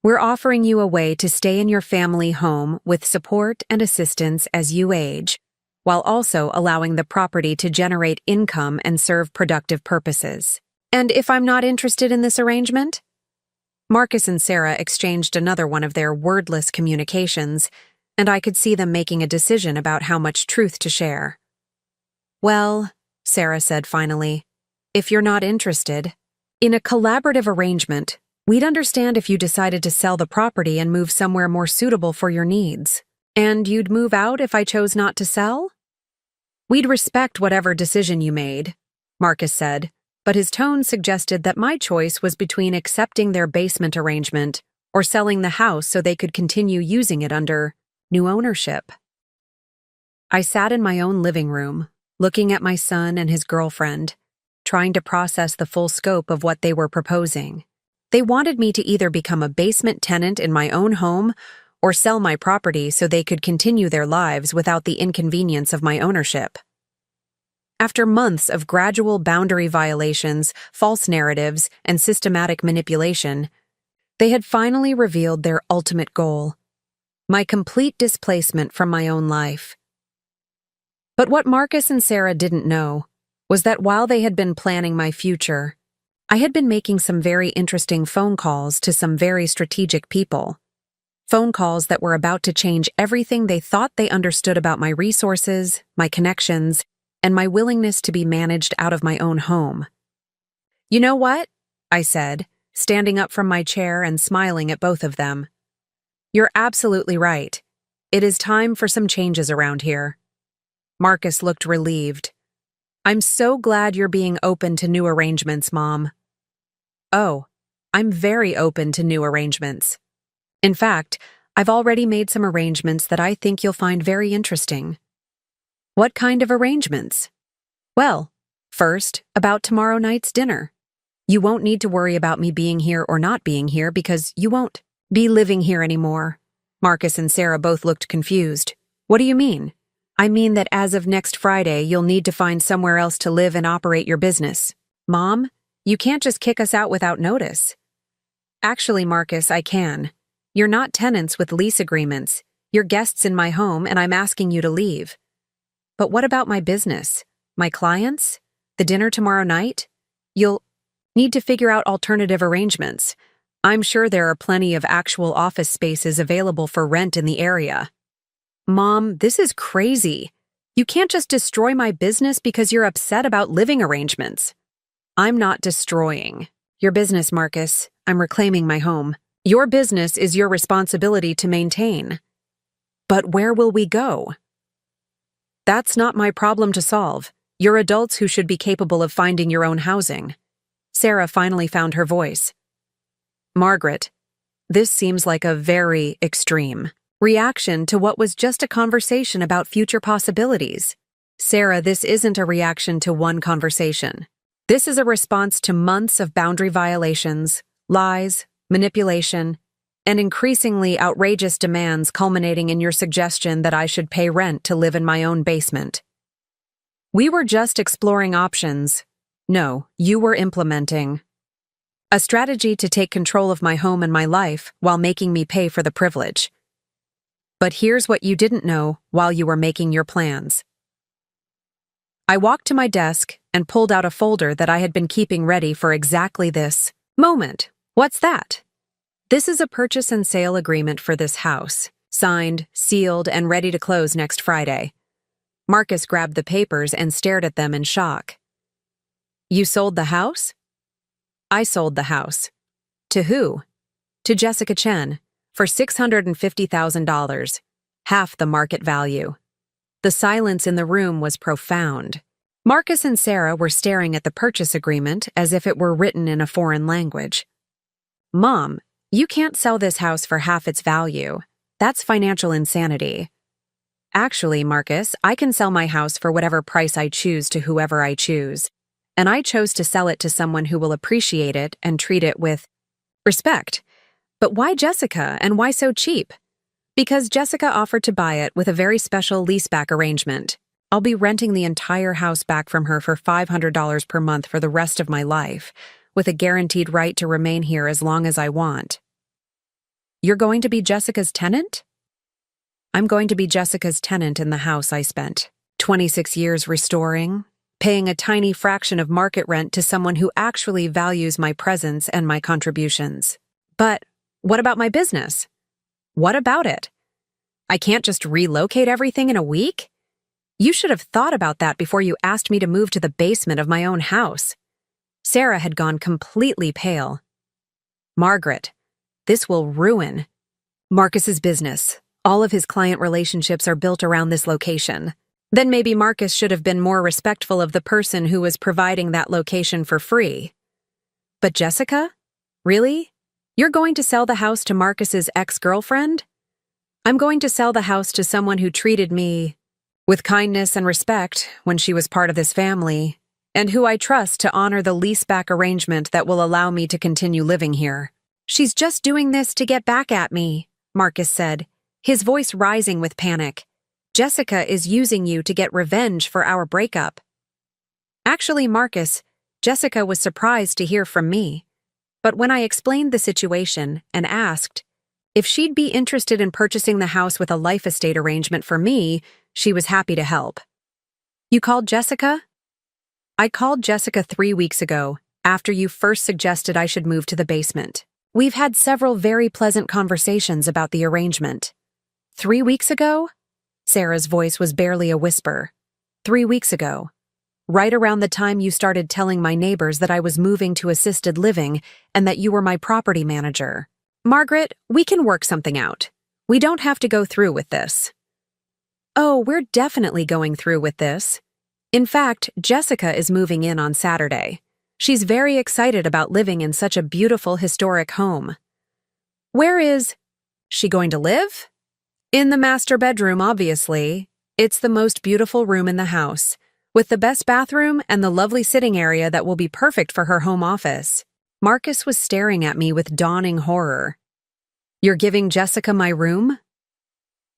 "We're offering you a way to stay in your family home with support and assistance as you age, while also allowing the property to generate income and serve productive purposes. And if I'm not interested in this arrangement?" Marcus and Sarah exchanged another one of their wordless communications, and I could see them making a decision about how much truth to share. "Well," Sarah said finally, "if you're not interested, in a collaborative arrangement, we'd understand if you decided to sell the property and move somewhere more suitable for your needs. And you'd move out if I chose not to sell?" "We'd respect whatever decision you made," Marcus said, but his tone suggested that my choice was between accepting their basement arrangement or selling the house so they could continue using it under new ownership. I sat in my own living room, looking at my son and his girlfriend, trying to process the full scope of what they were proposing. They wanted me to either become a basement tenant in my own home or sell my property so they could continue their lives without the inconvenience of my ownership. After months of gradual boundary violations, false narratives, and systematic manipulation, they had finally revealed their ultimate goal: my complete displacement from my own life. But what Marcus and Sarah didn't know was that while they had been planning my future, I had been making some very interesting phone calls to some very strategic people. Phone calls that were about to change everything they thought they understood about my resources, my connections, and my willingness to be managed out of my own home. "You know what?" I said, standing up from my chair and smiling at both of them. "You're absolutely right. It is time for some changes around here." Marcus looked relieved. "I'm so glad you're being open to new arrangements, Mom." "Oh, I'm very open to new arrangements. In fact, I've already made some arrangements that I think you'll find very interesting." "What kind of arrangements?" "Well, first, about tomorrow night's dinner. You won't need to worry about me being here or not being here because you won't be living here anymore." Marcus and Sarah both looked confused. "What do you mean?" "I mean that as of next Friday, you'll need to find somewhere else to live and operate your business." "Mom, you can't just kick us out without notice." "Actually, Marcus, I can. You're not tenants with lease agreements. You're guests in my home, and I'm asking you to leave." "But what about my business? My clients? The dinner tomorrow night? You'll need to figure out alternative arrangements. I'm sure there are plenty of actual office spaces available for rent in the area." "Mom, this is crazy. You can't just destroy my business because you're upset about living arrangements." "I'm not destroying your business, Marcus. I'm reclaiming my home. Your business is your responsibility to maintain." "But where will we go?" "That's not my problem to solve. You're adults who should be capable of finding your own housing." Sarah finally found her voice. "Margaret, this seems like a very extreme reaction to what was just a conversation about future possibilities." "Sarah, this isn't a reaction to one conversation. This is a response to months of boundary violations, lies, manipulation, and increasingly outrageous demands culminating in your suggestion that I should pay rent to live in my own basement. We were just exploring options. No, you were implementing a strategy to take control of my home and my life while making me pay for the privilege. But here's what you didn't know while you were making your plans." I walked to my desk and pulled out a folder that I had been keeping ready for exactly this moment. "What's that?" "This is a purchase and sale agreement for this house, signed, sealed, and ready to close next Friday." Marcus grabbed the papers and stared at them in shock. "You sold the house?" "I sold the house." "To who?" "To Jessica Chen, for $650,000, half the market value." The silence in the room was profound. Marcus and Sarah were staring at the purchase agreement as if it were written in a foreign language. "Mom, you can't sell this house for half its value. That's financial insanity." "Actually, Marcus, I can sell my house for whatever price I choose to whoever I choose. And I chose to sell it to someone who will appreciate it and treat it with respect. But why Jessica, and why so cheap?" "Because Jessica offered to buy it with a very special leaseback arrangement. I'll be renting the entire house back from her for $500 per month for the rest of my life, with a guaranteed right to remain here as long as I want." "You're going to be Jessica's tenant?" "I'm going to be Jessica's tenant in the house I spent 26 years restoring, paying a tiny fraction of market rent to someone who actually values my presence and my contributions." "But what about my business?" "What about it? I can't just relocate everything in a week? You should have thought about that before you asked me to move to the basement of my own house." Sarah had gone completely pale. "Margaret, this will ruin Marcus's business. All of his client relationships are built around this location. Then maybe Marcus should have been more respectful of the person who was providing that location for free." "But Jessica? Really? You're going to sell the house to Marcus's ex-girlfriend?" "I'm going to sell the house to someone who treated me with kindness and respect when she was part of this family, and who I trust to honor the leaseback arrangement that will allow me to continue living here." "She's just doing this to get back at me," Marcus said, his voice rising with panic. "Jessica is using you to get revenge for our breakup." Actually, Marcus, Jessica was surprised to hear from me. But when I explained the situation and asked if she'd be interested in purchasing the house with a life estate arrangement for me, she was happy to help. You called Jessica? I called Jessica 3 weeks ago, after you first suggested I should move to the basement. We've had several very pleasant conversations about the arrangement. 3 weeks ago? Sarah's voice was barely a whisper. 3 weeks ago. Right around the time you started telling my neighbors that I was moving to assisted living and that you were my property manager. Margaret, we can work something out. We don't have to go through with this. Oh, we're definitely going through with this. In fact, Jessica is moving in on Saturday. She's very excited about living in such a beautiful historic home. Where is she going to live? In the master bedroom, obviously. It's the most beautiful room in the house, with the best bathroom and the lovely sitting area that will be perfect for her home office. Marcus was staring at me with dawning horror. You're giving Jessica my room?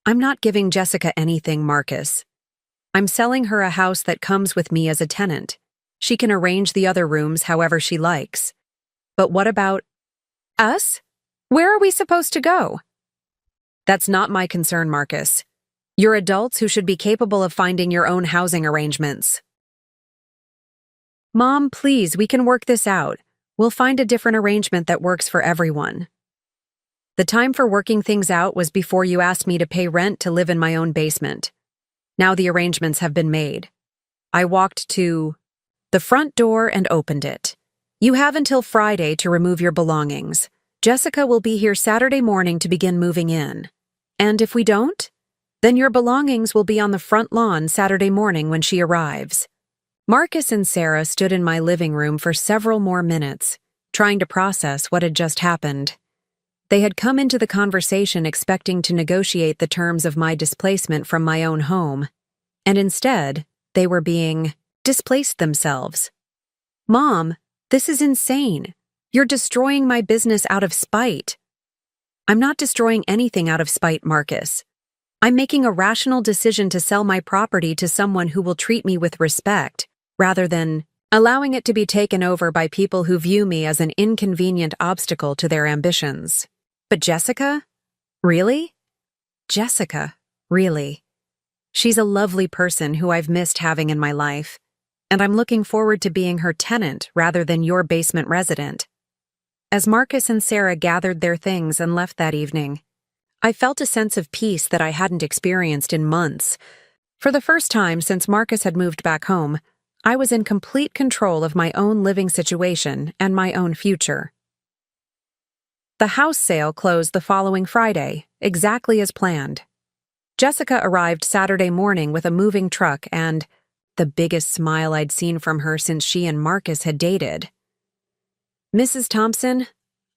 I'm not giving Jessica anything, Marcus. I'm selling her a house that comes with me as a tenant. She can arrange the other rooms however she likes. But what about us? Where are we supposed to go? That's not my concern, Marcus. You're adults who should be capable of finding your own housing arrangements. Mom, please, we can work this out. We'll find a different arrangement that works for everyone. The time for working things out was before you asked me to pay rent to live in my own basement. Now the arrangements have been made. I walked to the front door and opened it. You have until Friday to remove your belongings. Jessica will be here Saturday morning to begin moving in. And if we don't, then your belongings will be on the front lawn Saturday morning when she arrives. Marcus and Sarah stood in my living room for several more minutes, trying to process what had just happened. They had come into the conversation expecting to negotiate the terms of my displacement from my own home, and instead, they were being displaced themselves. Mom, this is insane. You're destroying my business out of spite. I'm not destroying anything out of spite, Marcus. I'm making a rational decision to sell my property to someone who will treat me with respect, rather than allowing it to be taken over by people who view me as an inconvenient obstacle to their ambitions. But Jessica? Really? Jessica, really. She's a lovely person who I've missed having in my life, and I'm looking forward to being her tenant rather than your basement resident. As Marcus and Sarah gathered their things and left that evening, I felt a sense of peace that I hadn't experienced in months. For the first time since Marcus had moved back home, I was in complete control of my own living situation and my own future. The house sale closed the following Friday, exactly as planned. Jessica arrived Saturday morning with a moving truck and the biggest smile I'd seen from her since she and Marcus had dated. Mrs. Thompson,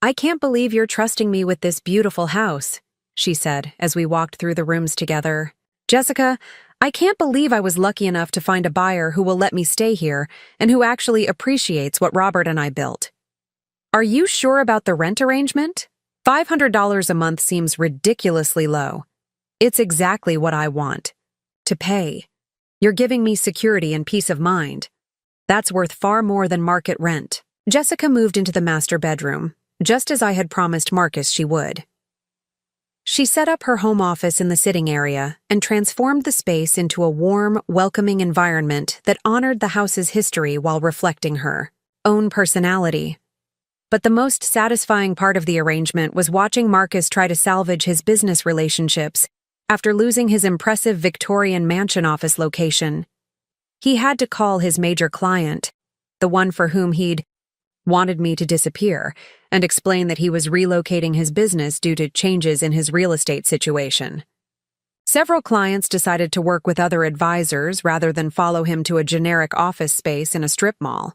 I can't believe you're trusting me with this beautiful house, she said as we walked through the rooms together. Jessica, I can't believe I was lucky enough to find a buyer who will let me stay here and who actually appreciates what Robert and I built. Are you sure about the rent arrangement? $500 a month seems ridiculously low. It's exactly what I want. To pay. You're giving me security and peace of mind. That's worth far more than market rent. Jessica moved into the master bedroom, just as I had promised Marcus she would. She set up her home office in the sitting area and transformed the space into a warm, welcoming environment that honored the house's history while reflecting her own personality. But the most satisfying part of the arrangement was watching Marcus try to salvage his business relationships after losing his impressive Victorian mansion office location. He had to call his major client, the one for whom he'd wanted me to disappear, and explain that he was relocating his business due to changes in his real estate situation. Several clients decided to work with other advisors rather than follow him to a generic office space in a strip mall.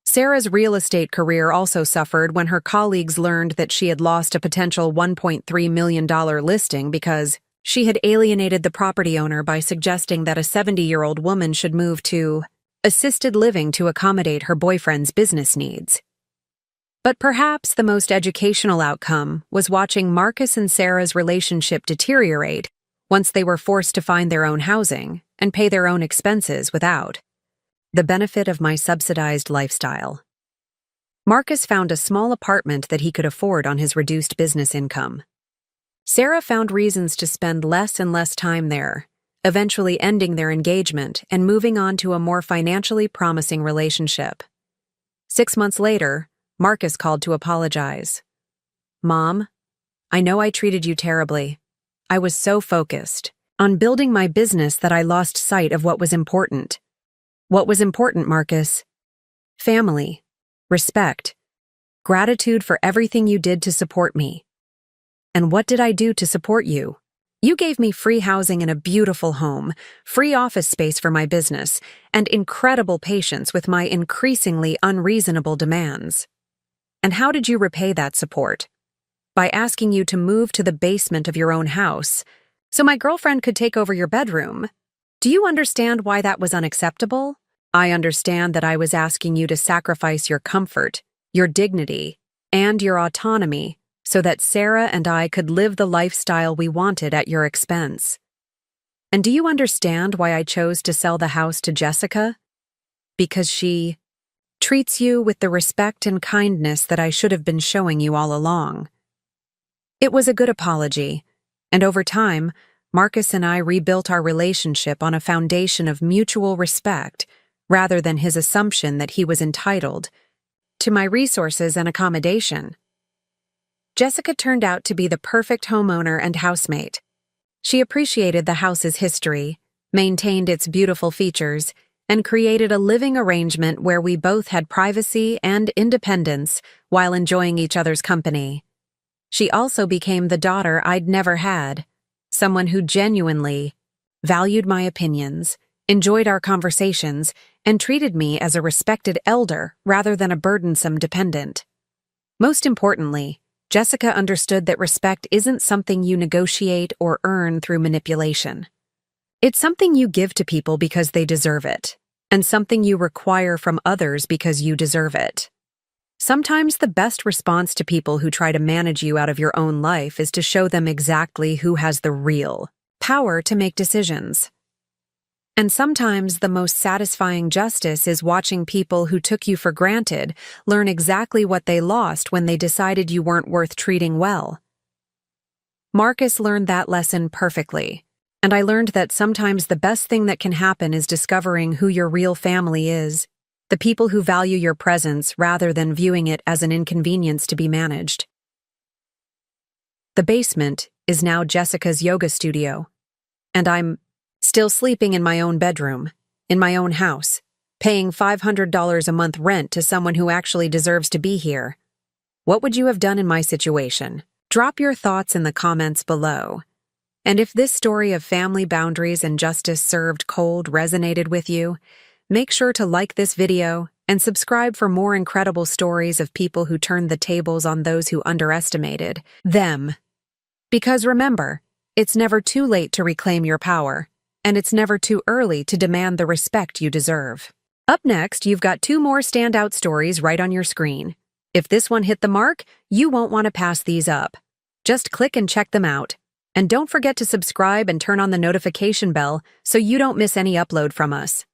Sarah's real estate career also suffered when her colleagues learned that she had lost a potential $1.3 million listing because she had alienated the property owner by suggesting that a 70-year-old woman should move to assisted living to accommodate her boyfriend's business needs. But perhaps the most educational outcome was watching Marcus and Sarah's relationship deteriorate once they were forced to find their own housing and pay their own expenses without. The benefit of my subsidized lifestyle. Marcus found a small apartment that he could afford on his reduced business income. Sarah found reasons to spend less and less time there, eventually ending their engagement and moving on to a more financially promising relationship. 6 months later, Marcus called to apologize. "Mom, I know I treated you terribly. I was so focused on building my business that I lost sight of what was important." "What was important, Marcus?" "Family, respect, gratitude for everything you did to support me." "And what did I do to support you?" "You gave me free housing in a beautiful home, free office space for my business, and incredible patience with my increasingly unreasonable demands." "And how did you repay that support?" "By asking you to move to the basement of your own house, so my girlfriend could take over your bedroom. Do you understand why that was unacceptable?" "I understand that I was asking you to sacrifice your comfort, your dignity, and your autonomy so that Sarah and I could live the lifestyle we wanted at your expense." "And do you understand why I chose to sell the house to Jessica? Because she treats you with the respect and kindness that I should have been showing you all along." It was a good apology, and over time, Marcus and I rebuilt our relationship on a foundation of mutual respect rather than his assumption that he was entitled to my resources and accommodation. Jessica turned out to be the perfect homeowner and housemate. She appreciated the house's history, maintained its beautiful features, and created a living arrangement where we both had privacy and independence while enjoying each other's company. She also became the daughter I'd never had, someone who genuinely valued my opinions, enjoyed our conversations, and treated me as a respected elder rather than a burdensome dependent. Most importantly, Jessica understood that respect isn't something you negotiate or earn through manipulation. It's something you give to people because they deserve it, and something you require from others because you deserve it. Sometimes the best response to people who try to manage you out of your own life is to show them exactly who has the real power to make decisions. And sometimes the most satisfying justice is watching people who took you for granted learn exactly what they lost when they decided you weren't worth treating well. Marcus learned that lesson perfectly, and I learned that sometimes the best thing that can happen is discovering who your real family is, the people who value your presence rather than viewing it as an inconvenience to be managed. The basement is now Jessica's yoga studio, and I'm still sleeping in my own bedroom, in my own house, paying $500 a month rent to someone who actually deserves to be here. What would you have done in my situation? Drop your thoughts in the comments below. And if this story of family boundaries and justice served cold resonated with you, make sure to like this video and subscribe for more incredible stories of people who turned the tables on those who underestimated them. Because remember, it's never too late to reclaim your power. And it's never too early to demand the respect you deserve. Up next, you've got 2 more standout stories right on your screen. If this one hit the mark, you won't want to pass these up. Just click and check them out. And don't forget to subscribe and turn on the notification bell so you don't miss any upload from us.